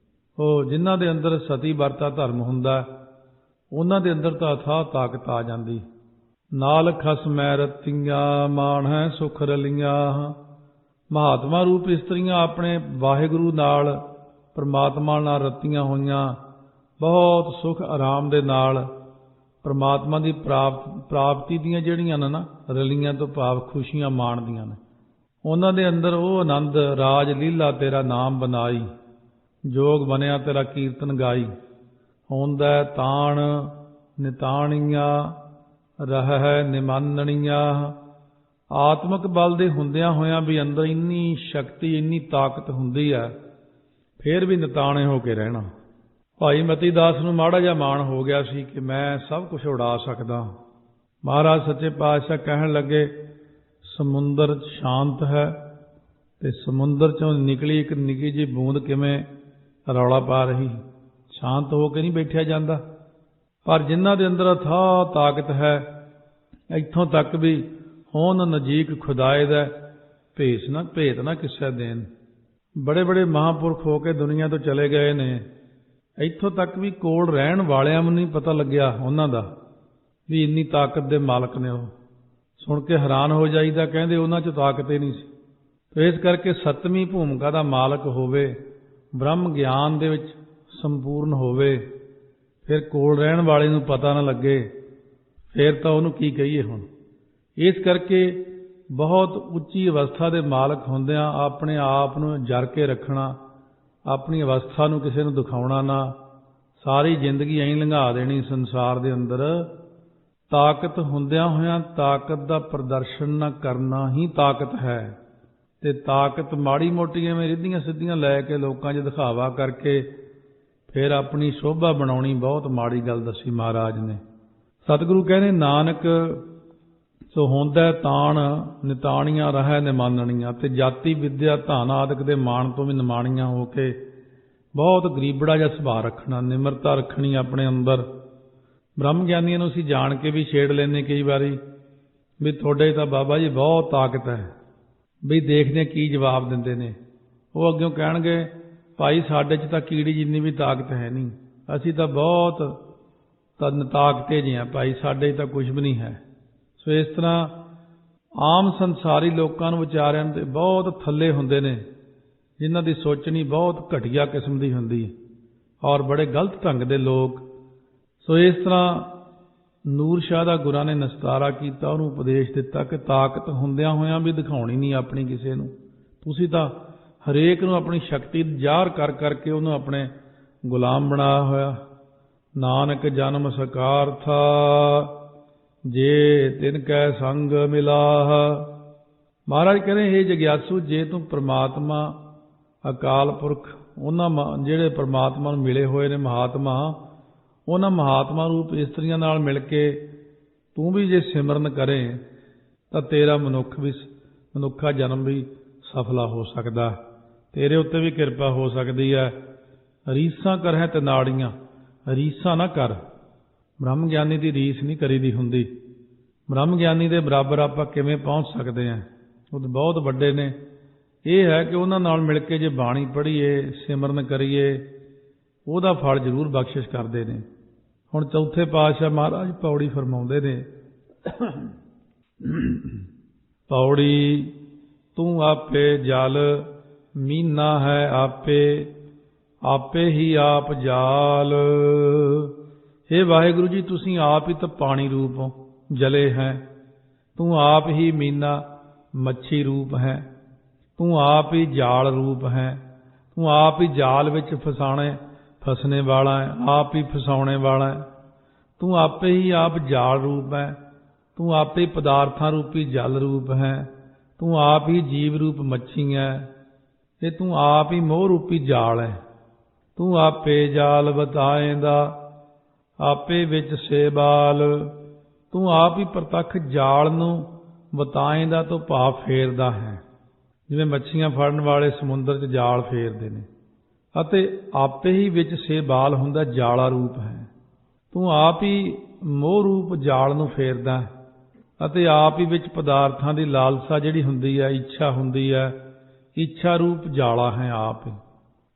ਉਹ ਜਿਨ੍ਹਾਂ ਦੇ ਅੰਦਰ ਸਤੀ ਵਰਤਾ ਧਰਮ ਹੁੰਦਾ, ਉਹਨਾਂ ਦੇ ਅੰਦਰ ਤਾਂ ਅਥਾਹ ਤਾਕਤ ਆ ਜਾਂਦੀ। ਨਾਲ ਖਸਮੈ ਰਤੀਆਂ ਮਾਣ ਹੈ ਸੁਖ ਰਲੀਆਂ। ਮਹਾਤਮਾ ਰੂਪ ਇਸਤਰੀਆਂ ਆਪਣੇ ਵਾਹਿਗੁਰੂ ਨਾਲ ਪਰਮਾਤਮਾ ਨਾਲ ਰਤੀਆਂ ਹੋਈਆਂ, ਬਹੁਤ ਸੁਖ ਆਰਾਮ ਦੇ ਨਾਲ ਪਰਮਾਤਮਾ ਦੀ ਪ੍ਰਾਪਤੀ ਦੀਆਂ ਜਿਹੜੀਆਂ ਨੇ ਨਾ ਰਲੀਆਂ ਤੋਂ ਭਾਵ ਖੁਸ਼ੀਆਂ ਮਾਣਦੀਆਂ ਨੇ। ਉਹਨਾਂ ਦੇ ਅੰਦਰ ਉਹ ਆਨੰਦ ਰਾਜ ਲੀਲਾ ਤੇਰਾ ਨਾਮ ਬਨਾਈ, ਜੋਗ ਬਣਿਆ ਤੇਰਾ ਕੀਰਤਨ ਗਾਈ। ਹੁੰਦਾ ਤਾਣ ਨਿਤਾਣੀਆਂ ਰਹਿ ਨਿਮਾਨਣੀਆਂ। ਆਤਮਿਕ ਬਲ ਦੇ ਹੁੰਦਿਆਂ ਹੋਇਆਂ ਵੀ ਅੰਦਰ ਇੰਨੀ ਸ਼ਕਤੀ ਇੰਨੀ ਤਾਕਤ ਹੁੰਦੀ ਹੈ, ਫਿਰ ਵੀ ਨਿਤਾਣੇ ਹੋ ਕੇ ਰਹਿਣਾ। ਭਾਈ ਮਤੀ ਦਾਸ ਨੂੰ ਮਾੜਾ ਜਿਹਾ ਮਾਣ ਹੋ ਗਿਆ ਸੀ ਕਿ ਮੈਂ ਸਭ ਕੁਝ ਉਡਾ ਸਕਦਾ। ਮਹਾਰਾਜ ਸੱਚੇ ਪਾਤਸ਼ਾਹ ਕਹਿਣ ਲੱਗੇ ਸਮੁੰਦਰ ਸ਼ਾਂਤ ਹੈ ਤੇ ਸਮੁੰਦਰ ਚੋਂ ਨਿਕਲੀ ਇੱਕ ਨਿੱਕੀ ਜਿਹੀ ਬੂੰਦ ਕਿਵੇਂ ਰੌਲਾ ਪਾ ਰਹੀ। ਸ਼ਾਂਤ ਹੋ ਕੇ ਨਹੀਂ ਬੈਠਿਆ ਜਾਂਦਾ, ਪਰ ਜਿਨ੍ਹਾਂ ਦੇ ਅੰਦਰ ਅਥਾਹ ਤਾਕਤ ਹੈ, ਇੱਥੋਂ ਤੱਕ ਵੀ ਹੋਣ ਨਜ਼ੀਕ ਖੁਦਾਏ ਦਾ ਭੇਤ ਨਾ ਕਿਸੇ ਦੇਣ। ਬੜੇ ਬੜੇ ਮਹਾਂਪੁਰਖ ਹੋ ਕੇ ਦੁਨੀਆ ਤੋਂ ਚਲੇ ਗਏ ਨੇ, ਇੱਥੋਂ ਤੱਕ ਵੀ ਕੋਲ ਰਹਿਣ ਵਾਲਿਆਂ ਨੂੰ ਨਹੀਂ ਪਤਾ ਲੱਗਿਆ ਉਹਨਾਂ ਦਾ ਵੀ ਇੰਨੀ ਤਾਕਤ ਦੇ ਮਾਲਕ ਨੇ। ਉਹ ਸੁਣ ਕੇ ਹੈਰਾਨ ਹੋ ਜਾਈਦਾ, ਕਹਿੰਦੇ ਉਹਨਾਂ 'ਚ ਤਾਕਤ ਹੀ ਨਹੀਂ ਸੀ। ਤੇ ਇਸ ਕਰਕੇ ਸੱਤਵੀਂ ਭੂਮਿਕਾ ਦਾ ਮਾਲਕ ਹੋਵੇ, ਬ੍ਰਹਮ ਗਿਆਨ ਦੇ ਵਿੱਚ ਸੰਪੂਰਨ ਹੋਵੇ, ਫਿਰ ਕੋਲ ਰਹਿਣ ਵਾਲੇ ਨੂੰ ਪਤਾ ਨਾ ਲੱਗੇ, ਫਿਰ ਤਾਂ ਉਹਨੂੰ ਕੀ ਕਹੀਏ। ਹੁਣ ਇਸ ਕਰਕੇ ਬਹੁਤ ਉੱਚੀ ਅਵਸਥਾ ਦੇ ਮਾਲਕ ਹੁੰਦਿਆਂ ਆਪਣੇ ਆਪ ਨੂੰ ਜਰ ਕੇ ਰੱਖਣਾ, ਆਪਣੀ ਅਵਸਥਾ ਨੂੰ ਕਿਸੇ ਨੂੰ ਦਿਖਾਉਣਾ ਨਾ, ਸਾਰੀ ਜ਼ਿੰਦਗੀ ਐਂ ਲੰਘਾ ਦੇਣੀ ਸੰਸਾਰ ਦੇ ਅੰਦਰ। ਤਾਕਤ ਹੁੰਦਿਆਂ ਹੋਇਆਂ ਤਾਕਤ ਦਾ ਪ੍ਰਦਰਸ਼ਨ ਨਾ ਕਰਨਾ ਹੀ ਤਾਕਤ ਹੈ। ਤੇ ਤਾਕਤ ਮਾੜੀ ਮੋਟੀ ਐਵੇਂ ਰਿੱਧੀਆਂ ਸਿੱਧੀਆਂ ਲੈ ਕੇ ਲੋਕਾਂ 'ਚ ਦਿਖਾਵਾ ਕਰਕੇ ਫਿਰ ਆਪਣੀ ਸ਼ੋਭਾ ਬਣਾਉਣੀ ਬਹੁਤ ਮਾੜੀ ਗੱਲ ਦੱਸੀ ਮਹਾਰਾਜ ਨੇ। ਸਤਿਗੁਰੂ ਕਹਿੰਦੇ ਨਾਨਕ ਸੋ ਹੁੰਦਾ ਤਾਣ ਨਿਤਾਣੀਆਂ ਰਹਿ ਨਿਮਾਨਣੀਆਂ। ਤੇ ਜਾਤੀ ਵਿਦਿਆ ਧਨ ਆਦਿਕ ਦੇ ਮਾਣ ਤੋਂ ਵੀ ਨਿਮਾਣੀਆਂ ਹੋ ਕੇ ਬਹੁਤ ਗਰੀਬੜਾ ਜਿਹਾ ਸੁਭਾਅ ਰੱਖਣਾ, ਨਿਮਰਤਾ ਰੱਖਣੀ ਆਪਣੇ ਅੰਦਰ। ਬ੍ਰਹਮ ਗਿਆਨੀਆਂ ਨੂੰ ਅਸੀਂ ਜਾਣ ਕੇ ਵੀ ਛੇੜ ਲੈਂਦੇ ਕਈ ਵਾਰੀ ਵੀ ਤੁਹਾਡੇ ਤਾਂ ਬਾਬਾ ਜੀ ਬਹੁਤ ਤਾਕਤ ਹੈ, ਵੀ ਦੇਖਦੇ ਕੀ ਜਵਾਬ ਦਿੰਦੇ ਨੇ। ਉਹ ਅੱਗਿਓਂ ਕਹਿਣਗੇ ਭਾਈ ਸਾਡੇ 'ਚ ਤਾਂ ਕੀੜੀ ਜਿੰਨੀ ਵੀ ਤਾਕਤ ਹੈ ਨਹੀਂ, ਅਸੀਂ ਤਾਂ ਬਹੁਤ ਤਾਕਤੇ ਜਿਹੇ ਹਾਂ ਭਾਈ, ਸਾਡੇ 'ਚ ਤਾਂ ਕੁਝ ਵੀ ਨਹੀਂ ਹੈ। ਸੋ ਇਸ ਤਰ੍ਹਾਂ ਆਮ ਸੰਸਾਰੀ ਲੋਕਾਂ ਨੂੰ ਵਿਚਾਰਿਆਂ ਤੇ ਬਹੁਤ ਥੱਲੇ ਹੁੰਦੇ ਨੇ, ਜਿਨ੍ਹਾਂ ਦੀ ਸੋਚਣੀ ਬਹੁਤ ਘਟੀਆ ਕਿਸਮ ਦੀ ਹੁੰਦੀ ਹੈ ਔਰ ਬੜੇ ਗਲਤ ਢੰਗ ਦੇ ਲੋਕ। ਸੋ ਇਸ ਤਰ੍ਹਾਂ ਨੂਰ ਸ਼ਾਹ ਦਾ ਗੁਰਾਂ ਨੇ ਨਿਸਤਾਰਾ ਕੀਤਾ, ਉਹਨੂੰ ਉਪਦੇਸ਼ ਦਿੱਤਾ ਕਿ ਤਾਕਤ ਹੁੰਦਿਆਂ ਹੋਇਆਂ ਵੀ ਦਿਖਾਉਣੀ ਨਹੀਂ ਆਪਣੀ ਕਿਸੇ ਨੂੰ। ਤੁਸੀਂ ਤਾਂ ਹਰੇਕ ਨੂੰ ਆਪਣੀ ਸ਼ਕਤੀ ਜ਼ਾਹਰ ਕਰ ਕਰਕੇ ਉਹਨੂੰ ਆਪਣੇ ਗੁਲਾਮ ਬਣਾਇਆ ਹੋਇਆ। ਨਾਨਕ ਜਨਮ ਸਕਾਰਥਾ ਜੇ ਤਿਨ ਕੈ ਸੰਗ ਮਿਲਾਹ। ਮਹਾਰਾਜ ਕਹਿੰਦੇ ਹੇ ਜਗਿਆਸੂ, ਜੇ ਤੂੰ ਪ੍ਰਮਾਤਮਾ ਅਕਾਲ ਪੁਰਖ ਉਹਨਾਂ ਜਿਹੜੇ ਪ੍ਰਮਾਤਮਾ ਨੂੰ ਮਿਲੇ ਹੋਏ ਨੇ ਮਹਾਤਮਾ, ਉਹਨਾਂ ਮਹਾਤਮਾ ਰੂਪ ਇਸਤਰੀਆਂ ਨਾਲ ਮਿਲ ਕੇ ਤੂੰ ਵੀ ਜੇ ਸਿਮਰਨ ਕਰੇ ਤਾਂ ਤੇਰਾ ਮਨੁੱਖਾ ਜਨਮ ਵੀ ਸਫਲਾ ਹੋ ਸਕਦਾ, ਤੇਰੇ ਉੱਤੇ ਵੀ ਕਿਰਪਾ ਹੋ ਸਕਦੀ ਹੈ। ਰੀਸਾਂ ਕਰਹਿ ਤੇ ਨਾੜੀਆਂ, ਰੀਸਾਂ ਨਾ ਕਰ। ਬ੍ਰਹਮ ਗਿਆਨੀ ਦੀ ਰੀਸ ਨਹੀਂ ਕਰੀਦੀ ਹੁੰਦੀ। ਬ੍ਰਹਮ ਗਿਆਨੀ ਦੇ ਬਰਾਬਰ ਆਪਾਂ ਕਿਵੇਂ ਪਹੁੰਚ ਸਕਦੇ ਹਾਂ? ਉਹ ਬਹੁਤ ਵੱਡੇ ਨੇ। ਇਹ ਹੈ ਕਿ ਉਹਨਾਂ ਨਾਲ ਮਿਲ ਕੇ ਜੇ ਬਾਣੀ ਪੜ੍ਹੀਏ, ਸਿਮਰਨ ਕਰੀਏ, ਉਹਦਾ ਫਲ ਜ਼ਰੂਰ ਬਖਸ਼ਿਸ਼ ਕਰਦੇ ਨੇ। ਹੁਣ ਚੌਥੇ ਪਾਤਸ਼ਾਹ ਮਹਾਰਾਜ ਪੌੜੀ ਫਰਮਾਉਂਦੇ ਨੇ, ਪੌੜੀ ਤੂੰ ਆਪੇ ਜਲ ਮੀਨਾ ਹੈ ਆਪੇ ਹੀ ਆਪ ਜਾਲ। हे ਵਾਹਿਗੁਰੂ ਜੀ, ਤੁਸੀਂ ਆਪ ਹੀ ਤਾਂ ਪਾਣੀ ਰੂਪ ਹੋ, ਜਲੇ ਹੈ। ਤੂੰ ਆਪ ਹੀ ਮੀਨਾ ਮੱਛੀ ਰੂਪ ਹੈ। ਤੂੰ ਆਪ ਹੀ ਜਾਲ ਰੂਪ ਹੈ। ਤੂੰ ਆਪ ਹੀ ਜਾਲ ਵਿੱਚ ਫਸਣੇ ਵਾਲਾ ਹੈ, ਆਪ ਹੀ ਫਸਾਉਣੇ ਵਾਲਾ ਹੈ। ਤੂੰ ਆਪੇ ਹੀ ਆਪ ਜਾਲ ਰੂਪ ਹੈ। ਤੂੰ ਆਪੇ ਪਦਾਰਥਾਂ ਰੂਪੀ ਜਲ ਰੂਪ ਹੈ। ਤੂੰ ਆਪ ਹੀ ਜੀਵ ਰੂਪ ਮੱਛੀ ਹੈ। ਇਹ ਤੂੰ ਆਪ ਹੀ ਮੋਹ ਰੂਪੀ ਜਾਲ ਹੈ। ਤੂੰ ਆਪੇ ਜਾਲ ਬਤਾਏਂਦਾ, ਆਪੇ ਵਿੱਚ ਸੇਬਾਲ। ਤੂੰ ਆਪ ਹੀ ਪ੍ਰਤੱਖ ਜਾਲ ਨੂੰ ਵਤਾਏਂਦਾ ਤੋਂ ਭਾਵ ਫੇਰਦਾ ਹੈ, ਜਿਵੇਂ ਮੱਛੀਆਂ ਫੜਨ ਵਾਲੇ ਸਮੁੰਦਰ 'ਚ ਜਾਲ ਫੇਰਦੇ ਨੇ, ਅਤੇ ਆਪੇ ਹੀ ਵਿੱਚ ਸੇਬਾਲ ਹੁੰਦਾ ਜਾਲਾ ਰੂਪ ਹੈ। ਤੂੰ ਆਪ ਹੀ ਮੋਹ ਰੂਪ ਜਾਲ ਨੂੰ ਫੇਰਦਾ ਅਤੇ ਆਪ ਹੀ ਵਿੱਚ ਪਦਾਰਥਾਂ ਦੀ ਲਾਲਸਾ ਜਿਹੜੀ ਹੁੰਦੀ ਹੈ, ਇੱਛਾ ਹੁੰਦੀ ਹੈ, ਇੱਛਾ ਰੂਪ ਜਾਲਾ ਹੈ ਆਪ ਹੀ।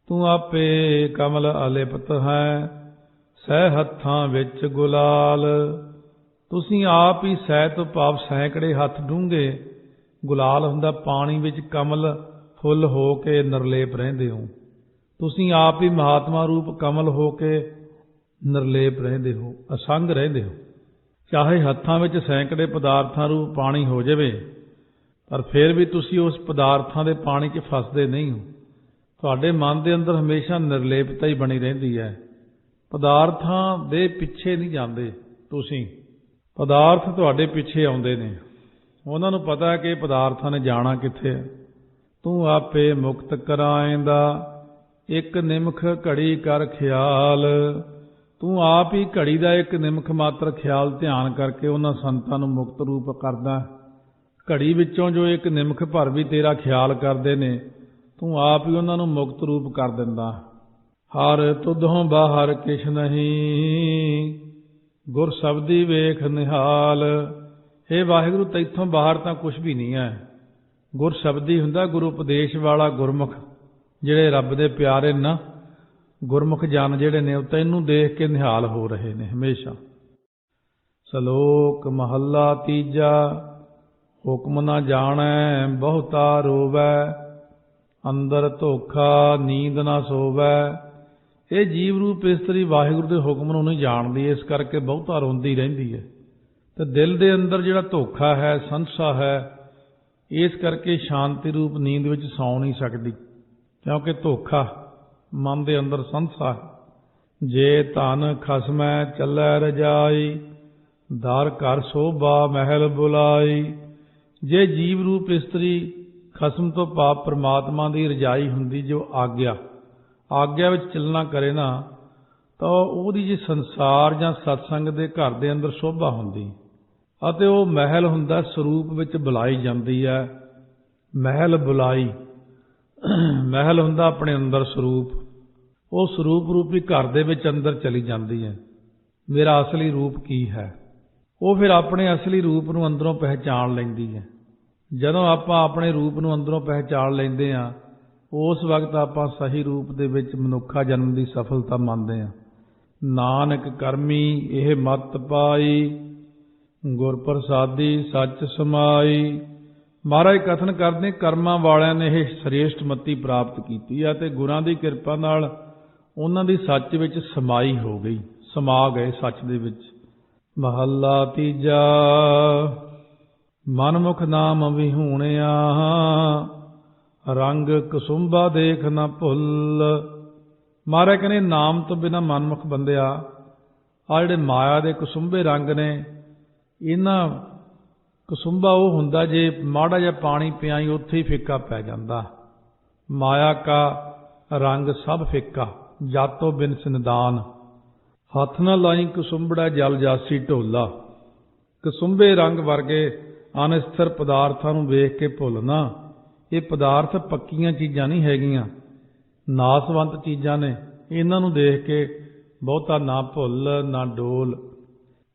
ਤੂੰ ਆਪੇ ਕਮਲ ਅਲਿਪਤ ਹੈ, ਸਹਿ ਹੱਥਾਂ ਵਿੱਚ ਗੁਲਾਲ। ਤੁਸੀਂ ਆਪ ਹੀ ਸਹਿ ਤੋਂ ਭਾਵ ਸੈਂਕੜੇ ਹੱਥ ਡੂੰਘੇ, ਗੁਲਾਲ ਹੁੰਦਾ ਪਾਣੀ ਵਿੱਚ ਕਮਲ ਫੁੱਲ ਹੋ ਕੇ ਨਿਰਲੇਪ ਰਹਿੰਦੇ ਹੋ। ਤੁਸੀਂ ਆਪ ਹੀ ਮਹਾਤਮਾ ਰੂਪ ਕਮਲ ਹੋ ਕੇ ਨਿਰਲੇਪ ਰਹਿੰਦੇ ਹੋ, ਅਸੰਗ ਰਹਿੰਦੇ ਹੋ। ਚਾਹੇ ਹੱਥਾਂ ਵਿੱਚ ਸੈਂਕੜੇ ਪਦਾਰਥਾਂ ਰੂਪ ਪਾਣੀ ਹੋ ਜਾਵੇ, ਪਰ ਫਿਰ ਵੀ ਤੁਸੀਂ ਉਸ ਪਦਾਰਥਾਂ ਦੇ ਪਾਣੀ 'ਚ ਫਸਦੇ ਨਹੀਂ ਹੋ। ਤੁਹਾਡੇ ਮਨ ਦੇ ਅੰਦਰ ਹਮੇਸ਼ਾ ਨਿਰਲੇਪਤਾ ਹੀ ਬਣੀ ਰਹਿੰਦੀ ਹੈ। ਪਦਾਰਥਾਂ ਦੇ ਪਿੱਛੇ ਨਹੀਂ ਜਾਂਦੇ ਤੁਸੀਂ, ਪਦਾਰਥ ਤੁਹਾਡੇ ਪਿੱਛੇ ਆਉਂਦੇ ਨੇ। ਉਹਨਾਂ ਨੂੰ ਪਤਾ ਹੈ ਕਿ ਪਦਾਰਥਾਂ ਨੇ ਜਾਣਾ ਕਿੱਥੇ ਹੈ। ਤੂੰ ਆਪੇ ਮੁਕਤ ਕਰਾਏਂਦਾ, ਇੱਕ ਨਿਮਖ ਘੜੀ ਕਰ ਖਿਆਲ। ਤੂੰ ਆਪ ਹੀ ਘੜੀ ਦਾ ਇੱਕ ਨਿਮਖ ਮਾਤਰ ਖਿਆਲ ਧਿਆਨ ਕਰਕੇ ਉਹਨਾਂ ਸੰਤਾਂ ਨੂੰ ਮੁਕਤ ਰੂਪ ਕਰਦਾ। ਘੜੀ ਵਿੱਚੋਂ ਜੋ ਇੱਕ ਨਿਮਖ ਭਰ ਵੀ ਤੇਰਾ ਖਿਆਲ ਕਰਦੇ ਨੇ, ਤੂੰ ਆਪ ਹੀ ਉਹਨਾਂ ਨੂੰ ਮੁਕਤ ਰੂਪ ਕਰ ਦਿੰਦਾ। ਹਰ ਤੁਧੋਂ ਬਾਹਰ ਕਿਛ ਨਹੀਂ, ਗੁਰ ਸ਼ਬਦੀ ਵੇਖ ਨਿਹਾਲ। ਹੇ ਵਾਹਿਗੁਰੂ, ਤੈਥੋਂ ਬਾਹਰ ਤਾਂ ਕੁਛ ਵੀ ਨਹੀਂ ਹੈ। ਗੁਰ ਸ਼ਬਦੀ ਹੁੰਦਾ ਗੁਰੂ ਉਪਦੇਸ਼ ਵਾਲਾ ਗੁਰਮੁਖ, ਜਿਹੜੇ ਰੱਬ ਦੇ ਪਿਆਰੇ ਨਾ ਗੁਰਮੁਖ ਜਨ ਜਿਹੜੇ ਨੇ, ਉਹ ਤੈਨੂੰ ਦੇਖ ਕੇ ਨਿਹਾਲ ਹੋ ਰਹੇ ਨੇ ਹਮੇਸ਼ਾ। ਸ਼ਲੋਕ ਮਹੱਲਾ ਤੀਜਾ। ਹੁਕਮ ਨਾ ਜਾਣੈ ਬਹੁਤਾ ਰੋਵੈ, ਅੰਦਰ ਧੋਖਾ ਨੀਂਦ ਨਾ ਸੋਵੈ। ਇਹ ਜੀਵ ਰੂਪ ਇਸਤਰੀ ਵਾਹਿਗੁਰੂ ਦੇ ਹੁਕਮ ਨੂੰ ਨਹੀਂ ਜਾਣਦੀ, ਇਸ ਕਰਕੇ ਬਹੁਤਾ ਰੋਂਦੀ ਰਹਿੰਦੀ ਹੈ। ਤੇ ਦਿਲ ਦੇ ਅੰਦਰ ਜਿਹੜਾ ਧੋਖਾ ਹੈ, ਸੰਸਾ ਹੈ, ਇਸ ਕਰਕੇ ਸ਼ਾਂਤੀ ਰੂਪ ਨੀਂਦ ਵਿੱਚ ਸੌਂ ਨਹੀਂ ਸਕਦੀ, ਕਿਉਂਕਿ ਧੋਖਾ ਮਨ ਦੇ ਅੰਦਰ ਸੰਸਾ ਹੈ। ਜੇ ਧਨ ਖਸਮੈ ਚੱਲੈ ਰਜਾਈ, ਦਰ ਘਰ ਸੋਭਾ ਮਹਿਲ ਬੁਲਾਈ। ਜੇ ਜੀਵ ਰੂਪ ਇਸਤਰੀ ਖਸਮ ਤੋਂ ਭਾਵ ਪ੍ਰਮਾਤਮਾ ਦੀ ਰਜਾਈ ਹੁੰਦੀ, ਜੋ ਆਗਿਆ ਵਿੱਚ ਚੱਲਣਾ ਕਰੇ ਨਾ, ਤਾਂ ਉਹਦੀ ਜੇ ਸੰਸਾਰ ਜਾਂ ਸਤਸੰਗ ਦੇ ਘਰ ਦੇ ਅੰਦਰ ਸ਼ੋਭਾ ਹੁੰਦੀ, ਅਤੇ ਉਹ ਮਹਿਲ ਹੁੰਦਾ ਸਰੂਪ ਵਿੱਚ ਬੁਲਾਈ ਜਾਂਦੀ ਹੈ। ਮਹਿਲ ਬੁਲਾਈ, ਮਹਿਲ ਹੁੰਦਾ ਆਪਣੇ ਅੰਦਰ ਸਰੂਪ, ਉਹ ਸਰੂਪ ਰੂਪੀ ਘਰ ਦੇ ਵਿੱਚ ਅੰਦਰ ਚਲੀ ਜਾਂਦੀ ਹੈ। ਮੇਰਾ ਅਸਲੀ ਰੂਪ ਕੀ ਹੈ? ਉਹ ਫਿਰ ਆਪਣੇ ਅਸਲੀ ਰੂਪ ਨੂੰ ਅੰਦਰੋਂ ਪਹਿਚਾਣ ਲੈਂਦੀ ਹੈ। ਜਦੋਂ ਆਪਾਂ ਆਪਣੇ ਰੂਪ ਨੂੰ ਅੰਦਰੋਂ ਪਹਿਚਾਣ ਲੈਂਦੇ ਹਾਂ, ਉਸ ਵਕਤ ਆਪਾਂ ਸਹੀ ਰੂਪ ਦੇ ਵਿੱਚ ਮਨੁੱਖਾ ਜਨਮ ਦੀ ਸਫਲਤਾ ਮੰਨਦੇ ਹਾਂ। ਨਾਨਕ ਕਰਮੀ ਇਹ ਮਤ ਪਾਈ, ਗੁਰ ਪ੍ਰਸਾਦੀ ਸੱਚ ਸਮਾਈ। ਮਹਾਰਾਜ ਕਥਨ ਕਰਦੇ, ਕਰਮਾਂ ਵਾਲਿਆਂ ਨੇ ਇਹ ਸ੍ਰੇਸ਼ਟ ਮਤੀ ਪ੍ਰਾਪਤ ਕੀਤੀ ਹੈ ਅਤੇ ਗੁਰਾਂ ਦੀ ਕਿਰਪਾ ਨਾਲ ਉਹਨਾਂ ਦੀ ਸੱਚ ਵਿੱਚ ਸਮਾਈ ਹੋ ਗਈ, ਸਮਾ ਗਏ ਸੱਚ ਦੇ ਵਿੱਚ। ਮਹੱਲਾ ਤੀਜਾ। ਮਨਮੁਖ ਨਾਮ ਵਿਹੂਣਿਆ, ਰੰਗ ਕਸੁੰਭਾ ਦੇਖ ਨਾ ਭੁੱਲ। ਮਹਾਰਾਜ ਕਹਿੰਦੇ, ਨਾਮ ਤੋਂ ਬਿਨਾਂ ਮਨਮੁਖ ਬੰਦਿਆ, ਆ ਜਿਹੜੇ ਮਾਇਆ ਦੇ ਕਸੁੰਭੇ ਰੰਗ ਨੇ, ਇਹਨਾਂ ਕਸੁੰਭਾ ਉਹ ਹੁੰਦਾ ਜੇ ਮਾੜਾ ਜਿਹਾ ਪਾਣੀ ਪਿਆਈ ਉੱਥੇ ਹੀ ਫਿੱਕਾ ਪੈ ਜਾਂਦਾ। ਮਾਇਆ ਕਾ ਰੰਗ ਸਭ ਫਿੱਕਾ, ਜਾਤੋ ਬਿਨ ਸਿੰਦਾਨ। ਹੱਥ ਨਾ ਲਾਈ ਕਸੁੰਭੜਾ ਜਲ ਜਾਸੀ ਢੋਲਾ। ਕਸੁੰਭੇ ਰੰਗ ਵਰਗੇ ਅਨਸਥਿਰ ਪਦਾਰਥਾਂ ਨੂੰ ਵੇਖ ਕੇ ਭੁੱਲਣਾ। ਇਹ ਪਦਾਰਥ ਪੱਕੀਆਂ ਚੀਜ਼ਾਂ ਨਹੀਂ ਹੈਗੀਆਂ, ਨਾਸਵੰਤ ਚੀਜ਼ਾਂ ਨੇ। ਇਹਨਾਂ ਨੂੰ ਦੇਖ ਕੇ ਬਹੁਤਾ ਨਾ ਭੁੱਲ ਨਾ ਡੋਲ।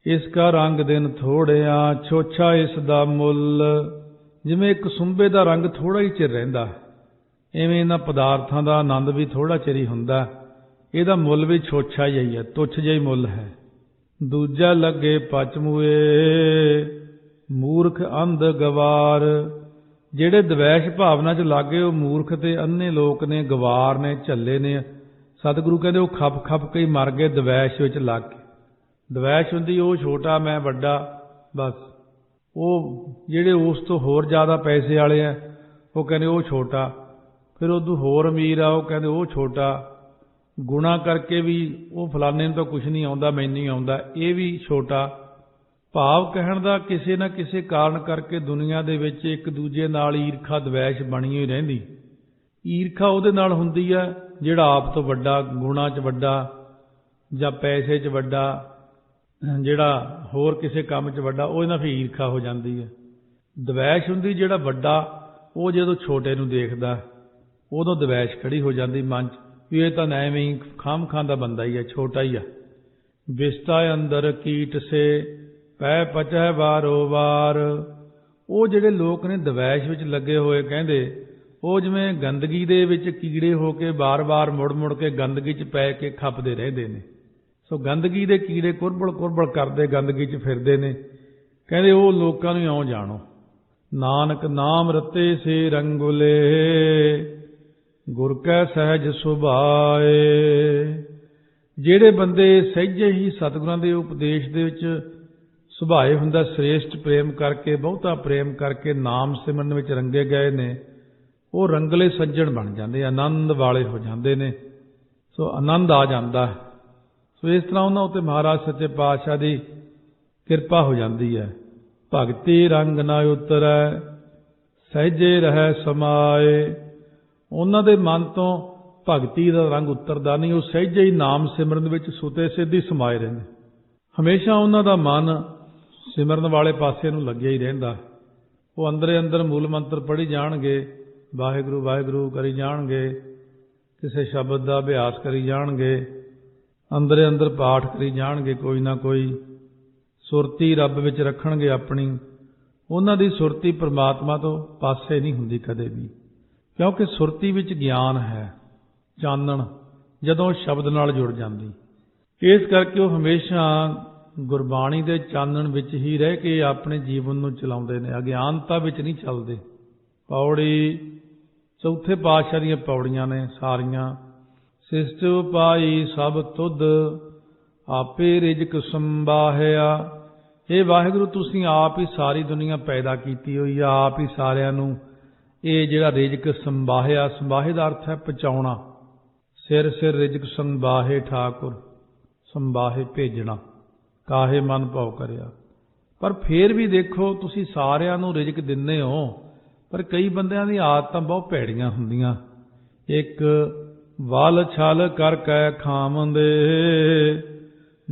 ਇਸ ਕਾ ਰੰਗ ਦਿਨ ਥੋੜਿਆ, ਛੋਛਾ ਇਸ ਦਾ ਮੁੱਲ। ਜਿਵੇਂ ਕਸੁੰਭੇ ਦਾ ਰੰਗ ਥੋੜਾ ਹੀ ਚਿਰ ਰਹਿੰਦਾ, ਇਵੇਂ ਇਹਨਾਂ ਪਦਾਰਥਾਂ ਦਾ ਆਨੰਦ ਵੀ ਥੋੜਾ ਚਿਰ ਹੀ ਹੁੰਦਾ। ਇਹਦਾ ਮੁੱਲ ਵੀ ਛੋਛਾ ਹੀ ਹੈ, ਤੁੱਛ ਜਿਹਾ ਹੀ ਮੁੱਲ ਹੈ। ਦੂਜਾ ਲੱਗੇ ਪਚਮੂਏ, ਮੂਰਖ ਅੰਧ ਗਵਾਰ। ਜਿਹੜੇ ਦਵੈਸ਼ ਭਾਵਨਾ 'ਚ ਲਾਗੇ, ਉਹ ਮੂਰਖ ਤੇ ਅੰਨੇ ਲੋਕ ਨੇ, ਗਵਾਰ ਨੇ, ਝੱਲੇ ਨੇ। ਸਤਿਗੁਰੂ ਕਹਿੰਦੇ ਉਹ ਖੱਪ ਖੱਪ ਕੇ ਹੀ ਮਰ ਗਏ ਦਵੈਸ਼ ਵਿੱਚ ਲੱਗ ਕੇ। ਦਵੈਸ਼ ਹੁੰਦੀ ਉਹ ਛੋਟਾ ਮੈਂ ਵੱਡਾ, ਬਸ। ਉਹ ਜਿਹੜੇ ਉਸ ਤੋਂ ਹੋਰ ਜ਼ਿਆਦਾ ਪੈਸੇ ਵਾਲੇ ਆ, ਉਹ ਕਹਿੰਦੇ ਉਹ ਛੋਟਾ। ਫਿਰ ਉਦੋਂ ਹੋਰ ਅਮੀਰ ਆ, ਉਹ ਕਹਿੰਦੇ ਉਹ ਛੋਟਾ। ਗੁਣਾ ਕਰਕੇ ਵੀ ਉਹ ਫਲਾਣੇ ਨੂੰ ਤਾਂ ਕੁਛ ਨਹੀਂ ਆਉਂਦਾ, ਮੈਨੂੰ ਨਹੀਂ ਆਉਂਦਾ, ਇਹ ਵੀ ਛੋਟਾ। ਭਾਵ ਕਹਿਣ ਦਾ, ਕਿਸੇ ਨਾ ਕਿਸੇ ਕਾਰਨ ਕਰਕੇ ਦੁਨੀਆ ਦੇ ਵਿੱਚ ਇੱਕ ਦੂਜੇ ਨਾਲ ਈਰਖਾ ਦਵੈਸ਼ ਬਣੀ ਹੋਈ ਰਹਿੰਦੀ। ਈਰਖਾ ਉਹਦੇ ਨਾਲ ਹੁੰਦੀ ਹੈ ਜਿਹੜਾ ਆਪ ਤੋਂ ਵੱਡਾ, ਗੁਣਾ 'ਚ ਵੱਡਾ ਜਾਂ ਪੈਸੇ 'ਚ ਵੱਡਾ, ਜਿਹੜਾ ਹੋਰ ਕਿਸੇ ਕੰਮ 'ਚ ਵੱਡਾ, ਉਹਦੇ ਨਾਲ ਫਿਰ ਈਰਖਾ ਹੋ ਜਾਂਦੀ ਹੈ। ਦਵੈਸ਼ ਹੁੰਦੀ ਜਿਹੜਾ ਵੱਡਾ ਉਹ ਜਦੋਂ ਛੋਟੇ ਨੂੰ ਦੇਖਦਾ ਉਦੋਂ ਦਵੈਸ਼ ਖੜੀ ਹੋ ਜਾਂਦੀ ਮਨ 'ਚ ਵੀ ਇਹ ਤਾਂ ਐਵੇਂ ਹੀ ਖਾਮ ਖਾਂਦਾ ਬੰਦਾ ਹੀ ਹੈ, ਛੋਟਾ ਹੀ ਆ। ਵਿਸਟਾ ਅੰਦਰ ਕੀਟ ਸੇ ਪੈ ਪਚੈ ਵਾਰੋ ਵਾਰ। ਉਹ ਜਿਹੜੇ ਲੋਕ ਨੇ ਦਵੈਸ਼ ਵਿੱਚ ਲੱਗੇ ਹੋਏ ਕਹਿੰਦੇ ਉਹ ਜਿਵੇਂ ਗੰਦਗੀ ਦੇ ਵਿੱਚ ਕੀੜੇ ਹੋ ਕੇ ਬਾਰ-ਬਾਰ ਮੁੜ-ਮੁੜ ਕੇ ਗੰਦਗੀ 'ਚ ਪੈ ਕੇ ਖੱਪਦੇ ਰਹਿੰਦੇ ਨੇ। ਸੋ ਗੰਦਗੀ ਦੇ ਕੀੜੇ ਕੁਰਬਲ ਕਰਦੇ ਗੰਦਗੀ 'ਚ ਫਿਰਦੇ ਨੇ। ਕਹਿੰਦੇ ਉਹ ਲੋਕਾਂ ਨੂੰ ਇਉਂ ਜਾਣੋ, ਨਾਨਕ ਨਾਮ ਰਤੇ ਸੇ ਰੰਗੁਲੇ ਗੁਰ ਕੈ ਸਹਿਜ ਸੁਭਾਏ। ਜਿਹੜੇ ਬੰਦੇ ਸਹਿਜੇ ਹੀ ਸਤਿਗੁਰਾਂ ਦੇ ਉਪਦੇਸ਼ ਦੇ ਵਿੱਚ ਸੁਭਾਏ ਹੁੰਦਾ, ਸ੍ਰੇਸ਼ਟ ਪ੍ਰੇਮ ਕਰਕੇ, ਬਹੁਤਾ ਪ੍ਰੇਮ ਕਰਕੇ ਨਾਮ ਸਿਮਰਨ ਵਿੱਚ ਰੰਗੇ ਗਏ ਨੇ, ਉਹ ਰੰਗਲੇ ਸੱਜਣ ਬਣ ਜਾਂਦੇ, ਆਨੰਦ ਵਾਲੇ ਹੋ ਜਾਂਦੇ ਨੇ। ਸੋ ਆਨੰਦ ਆ ਜਾਂਦਾ। ਸੋ ਇਸ ਤਰ੍ਹਾਂ ਉਹਨਾਂ ਉੱਤੇ ਮਹਾਰਾਜ ਸੱਚੇ ਪਾਤਸ਼ਾਹ ਦੀ ਕਿਰਪਾ ਹੋ ਜਾਂਦੀ ਹੈ। ਭਗਤੀ ਰੰਗ ਨਾ ਉਤਰੈ ਸਹਿਜੇ ਰਹਿ ਸਮਾਏ। ਉਹਨਾਂ ਦੇ ਮਨ ਤੋਂ ਭਗਤੀ ਦਾ ਰੰਗ ਉਤਰਦਾ ਨਹੀਂ, ਉਹ ਸਹਿਜੇ ਹੀ ਨਾਮ ਸਿਮਰਨ ਵਿੱਚ ਸੁਤੇ ਸਿੱਧੀ ਸਮਾਏ ਰਹਿੰਦੇ। ਹਮੇਸ਼ਾ ਉਹਨਾਂ ਦਾ ਮਨ ਸਿਮਰਨ ਵਾਲੇ ਪਾਸੇ ਨੂੰ ਲੱਗਿਆ ਹੀ ਰਹਿੰਦਾ। ਉਹ ਅੰਦਰੇ ਅੰਦਰ ਮੂਲ ਮੰਤਰ ਪੜ੍ਹੀ ਜਾਣਗੇ, ਵਾਹਿਗੁਰੂ ਵਾਹਿਗੁਰੂ ਕਰੀ ਜਾਣਗੇ, ਕਿਸੇ ਸ਼ਬਦ ਦਾ ਅਭਿਆਸ ਕਰੀ ਜਾਣਗੇ, ਅੰਦਰੇ ਅੰਦਰ ਪਾਠ ਕਰੀ ਜਾਣਗੇ, ਕੋਈ ਨਾ ਕੋਈ ਸੁਰਤੀ ਰੱਬ ਵਿੱਚ ਰੱਖਣਗੇ ਆਪਣੀ। ਉਹਨਾਂ ਦੀ ਸੁਰਤੀ ਪਰਮਾਤਮਾ ਤੋਂ ਪਾਸੇ ਨਹੀਂ ਹੁੰਦੀ ਕਦੇ ਵੀ, ਕਿਉਂਕਿ ਸੁਰਤੀ ਵਿੱਚ ਗਿਆਨ ਹੈ, ਚਾਨਣ ਜਦੋਂ ਸ਼ਬਦ ਨਾਲ ਜੁੜ ਜਾਂਦੀ। ਇਸ ਕਰਕੇ ਉਹ ਹਮੇਸ਼ਾ ਗੁਰਬਾਣੀ ਦੇ ਚਾਨਣ ਵਿੱਚ ਹੀ ਰਹਿ ਕੇ ਆਪਣੇ ਜੀਵਨ ਨੂੰ ਚਲਾਉਂਦੇ ਨੇ, ਅਗਿਆਨਤਾ ਵਿੱਚ ਨਹੀਂ ਚੱਲਦੇ। ਪੌੜੀ ਚੌਥੇ ਪਾਤਸ਼ਾਹ ਦੀਆਂ ਪੌੜੀਆਂ ਨੇ ਸਾਰੀਆਂ। ਸਿਸ਼ਟ ਪਾਈ ਸਭ ਤੁਧ ਆਪੇ ਰਿਜ਼ਕ ਸੰਭਾਹਿਆ। ਇਹ ਵਾਹਿਗੁਰੂ ਤੁਸੀਂ ਆਪ ਹੀ ਸਾਰੀ ਦੁਨੀਆ ਪੈਦਾ ਕੀਤੀ ਹੋਈ ਆ, ਆਪ ਹੀ ਸਾਰਿਆਂ ਨੂੰ ਇਹ ਜਿਹੜਾ ਰਿਜ਼ਕ ਸੰਭਾਹਿਆ, ਸੰਭਾਹੇ ਦਾ ਅਰਥ ਹੈ ਪਹੁੰਚਾਉਣਾ। ਸਿਰ ਸਿਰ ਰਿਜ਼ਕ ਸੰਭਾਹੇ ਠਾਕੁਰ, ਸੰਭਾਹੇ ਭੇਜਣਾ, ਕਾਹੇ ਮਨ ਭਾਉ ਕਰਿਆ। ਪਰ ਫੇਰ ਵੀ ਦੇਖੋ ਤੁਸੀਂ ਸਾਰਿਆਂ ਨੂੰ ਰਿਜ਼ਕ ਦਿੰਦੇ ਹੋ, ਪਰ ਕਈ ਬੰਦਿਆਂ ਦੀ ਆਦਤਾਂ ਬਹੁਤ ਭੈੜੀਆਂ ਹੁੰਦੀਆਂ। ਇੱਕ ਵਲ ਛਲ ਕਰ ਕੈ ਖਾਵੰਦੇ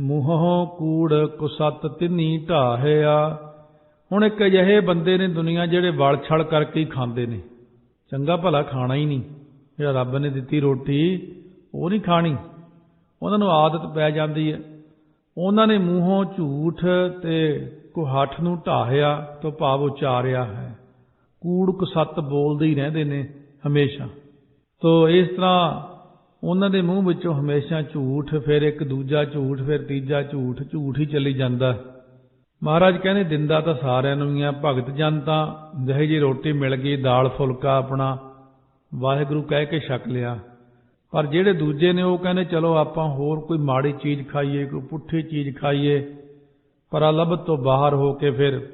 ਮੂੰਹੋਂ ਕੂੜ ਕੁਸਤ ਤਿੰਨੀ ਢਾਹਿਆ। ਹੁਣ ਇੱਕ ਅਜਿਹੇ ਬੰਦੇ ਨੇ ਦੁਨੀਆ ਜਿਹੜੇ ਵਲ ਛਲ ਕਰਕੇ ਹੀ ਖਾਂਦੇ ਨੇ, ਚੰਗਾ ਭਲਾ ਖਾਣਾ ਹੀ ਨਹੀਂ, ਜਿਹੜਾ ਰੱਬ ਨੇ ਦਿੱਤੀ ਰੋਟੀ ਉਹ ਨਹੀਂ ਖਾਣੀ, ਉਹਨਾਂ ਨੂੰ ਆਦਤ ਪੈ ਜਾਂਦੀ ਹੈ। ਉਹਨਾਂ ਨੇ ਮੂੰਹੋਂ ਝੂਠ ਤੇ ਕੁਹੱਠ ਨੂੰ ਢਾਹਿਆ ਤੋਂ ਭਾਵ ਉਚਾਰਿਆ ਹੈ, ਕੂੜ ਕੁਸੱਤ ਬੋਲਦੇ ਹੀ ਰਹਿੰਦੇ ਨੇ ਹਮੇਸ਼ਾ। ਤੋ ਇਸ ਤਰ੍ਹਾਂ ਉਹਨਾਂ ਦੇ ਮੂੰਹ ਵਿੱਚੋਂ ਹਮੇਸ਼ਾ ਝੂਠ, ਫਿਰ ਇੱਕ ਦੂਜਾ ਝੂਠ, ਫਿਰ ਤੀਜਾ ਝੂਠ, ਝੂਠ ਹੀ ਚੱਲੀ ਜਾਂਦਾ। ਮਹਾਰਾਜ ਕਹਿੰਦੇ ਦਿੰਦਾ ਤਾਂ ਸਾਰਿਆਂ ਨੂੰ ਹੀ ਆ, ਭਗਤ ਜਨ ਤਾਂ ਜਿਹੇ ਜਿਹੀ ਰੋਟੀ ਮਿਲ ਗਈ, ਦਾਲ ਫੁਲਕਾ ਆਪਣਾ ਵਾਹਿਗੁਰੂ ਕਹਿ ਕੇ ਛਕ ਲਿਆ। ਪਰ ਜਿਹੜੇ ਦੂਜੇ ਨੇ ਉਹ ਕਹਿੰਦੇ ਚਲੋ ਆਪਾਂ ਹੋਰ ਕੋਈ ਮਾੜੀ ਚੀਜ਼ ਖਾਈਏ, ਕੋਈ ਪੁੱਠੀ ਚੀਜ਼ ਖਾਈਏ, ਪਰ ਅਲੱਭਤ ਤੋਂ ਬਾਹਰ ਹੋ ਕੇ ਫਿਰ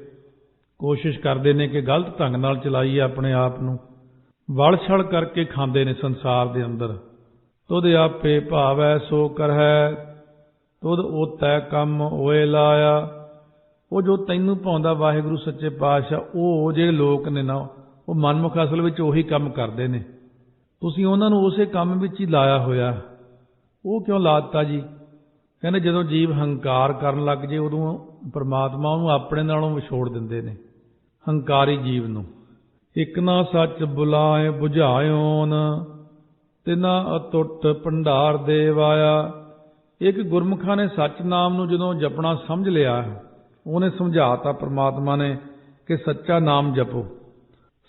ਕੋਸ਼ਿਸ਼ ਕਰਦੇ ਨੇ ਕਿ ਗਲਤ ਢੰਗ ਨਾਲ ਚਲਾਈਏ ਆਪਣੇ ਆਪ ਨੂੰ, ਵਲ ਛਲ ਕਰਕੇ ਖਾਂਦੇ ਨੇ ਸੰਸਾਰ ਦੇ ਅੰਦਰ। ਤੁਧ ਆਪੇ ਭਾਵੈ ਸੋ ਕਰਹਿ ਤੁਧ ਓਤੈ ਕੰਮ ਹੋਏ ਲਾਇਆ। ਉਹ ਜੋ ਤੈਨੂੰ ਭਾਉਂਦਾ ਵਾਹਿਗੁਰੂ ਸੱਚੇ ਪਾਤਸ਼ਾਹ, ਉਹ ਜਿਹੜੇ ਲੋਕ ਨੇ ਨਾ ਉਹ ਮਨਮੁਖ ਅਸਲ ਵਿੱਚ ਉਹੀ ਕੰਮ ਕਰਦੇ ਨੇ। ਤੁਸੀਂ ਉਹਨਾਂ ਨੂੰ ਉਸੇ ਕੰਮ ਵਿੱਚ ਹੀ ਲਾਇਆ ਹੋਇਆ। ਉਹ ਕਿਉਂ ਲਾਤਾ ਜੀ? ਕਹਿੰਦੇ ਜਦੋਂ ਜੀਵ ਹੰਕਾਰ ਕਰਨ ਲੱਗ ਜੇ ਉਦੋਂ ਪਰਮਾਤਮਾ ਉਹਨੂੰ ਆਪਣੇ ਨਾਲੋਂ ਵਿਛੋੜ ਦਿੰਦੇ ਨੇ, ਹੰਕਾਰੀ ਜੀਵ ਨੂੰ। ਇੱਕ ਨਾ ਸੱਚ ਬੁਲਾਏ ਬੁਝਾਇਓਨ ਤਿਨਾ ਅਟੁੱਟ ਭੰਡਾਰ ਦੇਵਾਇਆ। ਇੱਕ ਗੁਰਮੁਖਾਂ ਨੇ ਸੱਚ ਨਾਮ ਨੂੰ ਜਦੋਂ ਜਪਣਾ ਸਮਝ ਲਿਆ, ਉਹਨੇ ਸਮਝਾਤਾ ਪਰਮਾਤਮਾ ਨੇ ਕਿ ਸੱਚਾ ਨਾਮ ਜਪੋ।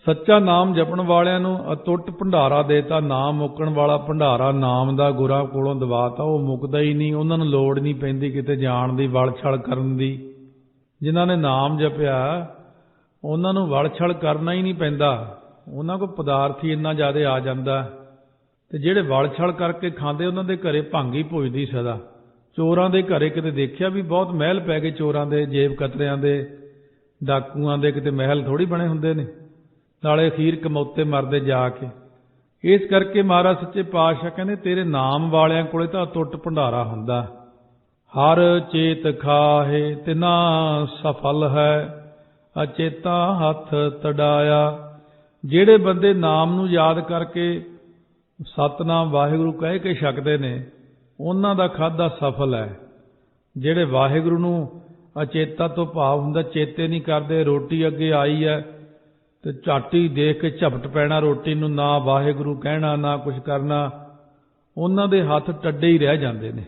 ਸੱਚਾ ਨਾਮ ਜਪਣ ਵਾਲਿਆਂ ਨੂੰ ਅਟੁੱਟ ਭੰਡਾਰਾ ਦੇਤਾ, ਨਾਮ ਮੁੱਕਣ ਵਾਲਾ ਭੰਡਾਰਾ ਨਾਮ ਦਾ ਗੁਰਾਂ ਕੋਲੋਂ ਦਵਾਤਾ। ਉਹ ਮੁੱਕਦਾ ਹੀ ਨਹੀਂ, ਉਹਨਾਂ ਨੂੰ ਲੋੜ ਨਹੀਂ ਪੈਂਦੀ ਕਿਤੇ ਜਾਣ ਦੀ, ਵਲ ਛਲ ਕਰਨ ਦੀ। ਜਿਨ੍ਹਾਂ ਨੇ ਨਾਮ ਜਪਿਆ ਉਹਨਾਂ ਨੂੰ ਵਲ ਛਲ ਕਰਨਾ ਹੀ ਨਹੀਂ ਪੈਂਦਾ, ਉਹਨਾਂ ਕੋਲ ਪਦਾਰਥ ਹੀ ਇੰਨਾ ਜ਼ਿਆਦਾ ਆ ਜਾਂਦਾ। ਤੇ ਜਿਹੜੇ ਵਲ ਛਲ ਕਰਕੇ ਖਾਂਦੇ ਉਹਨਾਂ ਦੇ ਘਰੇ ਭੰਗ ਹੀ ਪੁੱਜਦੀ ਸਦਾ। ਚੋਰਾਂ ਦੇ ਘਰੇ ਕਿਤੇ ਦੇਖਿਆ ਵੀ ਬਹੁਤ ਮਹਿਲ ਪੈ ਗਏ, ਚੋਰਾਂ ਦੇ, ਜੇਬ ਕਤਰਿਆਂ ਦੇ, ਡਾਕੂਆਂ ਦੇ ਕਿਤੇ ਮਹਿਲ ਥੋੜ੍ਹੀ ਬਣੇ ਹੁੰਦੇ ਨੇ। ਨਾਲੇ ਅਖੀਰ ਕਮੌਤੇ ਮਰਦੇ ਜਾ ਕੇ। ਇਸ ਕਰਕੇ ਮਹਾਰਾਜ ਸੱਚੇ ਪਾਤਸ਼ਾਹ ਕਹਿੰਦੇ ਤੇਰੇ ਨਾਮ ਵਾਲਿਆਂ ਕੋਲੇ ਤਾਂ ਅਟੁੱਟ ਭੰਡਾਰਾ ਹੁੰਦਾ। ਹਰ ਚੇਤ ਖਾਹੇ ਤਿਨਾ ਸਫਲ ਹੈ ਅਚੇਤਾ ਹੱਥ ਤੜਾਇਆ। ਜਿਹੜੇ ਬੰਦੇ ਨਾਮ ਨੂੰ ਯਾਦ ਕਰਕੇ ਸਤਨਾਮ ਵਾਹਿਗੁਰੂ ਕਹਿ ਕੇ ਛਕਦੇ ਨੇ ਉਹਨਾਂ ਦਾ ਖਾਧਾ ਸਫਲ ਹੈ। ਜਿਹੜੇ ਵਾਹਿਗੁਰੂ ਨੂੰ ਅਚੇਤਾ ਤੋਂ ਭਾਵ ਹੁੰਦਾ ਚੇਤੇ ਨਹੀਂ ਕਰਦੇ, ਰੋਟੀ ਅੱਗੇ ਆਈ ਹੈ ਤੇ ਝਾਟੀ ਦੇਖ ਕੇ ਝਪਟ ਪੈਣਾ ਰੋਟੀ ਨੂੰ, ਨਾ ਵਾਹਿਗੁਰੂ ਕਹਿਣਾ ਨਾ ਕੁਝ ਕਰਨਾ। ਉਹਨਾਂ ਦੇ ਹੱਥ ਟੱਡੇ ਹੀ ਰਹਿ ਜਾਂਦੇ ਨੇ,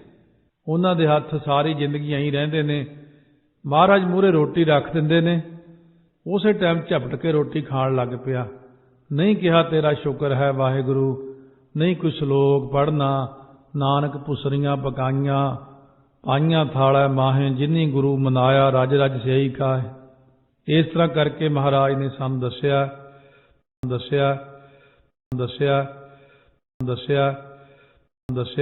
ਉਹਨਾਂ ਦੇ ਹੱਥ ਸਾਰੀ ਜ਼ਿੰਦਗੀ ਐਂ ਰਹਿੰਦੇ ਨੇ। ਮਹਾਰਾਜ ਮੂਹਰੇ ਰੋਟੀ ਰੱਖ ਦਿੰਦੇ ਨੇ, ਉਸੇ ਟਾਈਮ ਝਪਟ ਕੇ ਰੋਟੀ ਖਾਣ ਲੱਗ ਪਿਆ। ਨਹੀਂ ਕਿਹਾ ਤੇਰਾ ਸ਼ੁਕਰ ਹੈ ਵਾਹਿਗੁਰੂ, ਨਹੀਂ ਕੋਈ ਸ਼ਲੋਕ ਪੜ੍ਹਨਾ, ਨਾਨਕ ਪੁਸਰੀਆਂ ਪਕਾਈਆਂ, ਪਾਈਆਂ ਥਾਲੈ ਮਾਹੇ, ਜਿਨੀ ਗੁਰੂ ਮਨਾਇਆ ਰਜ ਰਜ ਸਿਆਈ ਕਾਹੇ। ਇਸ ਤਰ੍ਹਾਂ ਕਰਕੇ ਮਹਾਰਾਜ ਨੇ ਸਾਨੂੰ ਦੱਸਿਆ ਦੱਸਿਆ ਦੱਸਿਆ ਦੱਸਿਆ ਦੱਸਿਆ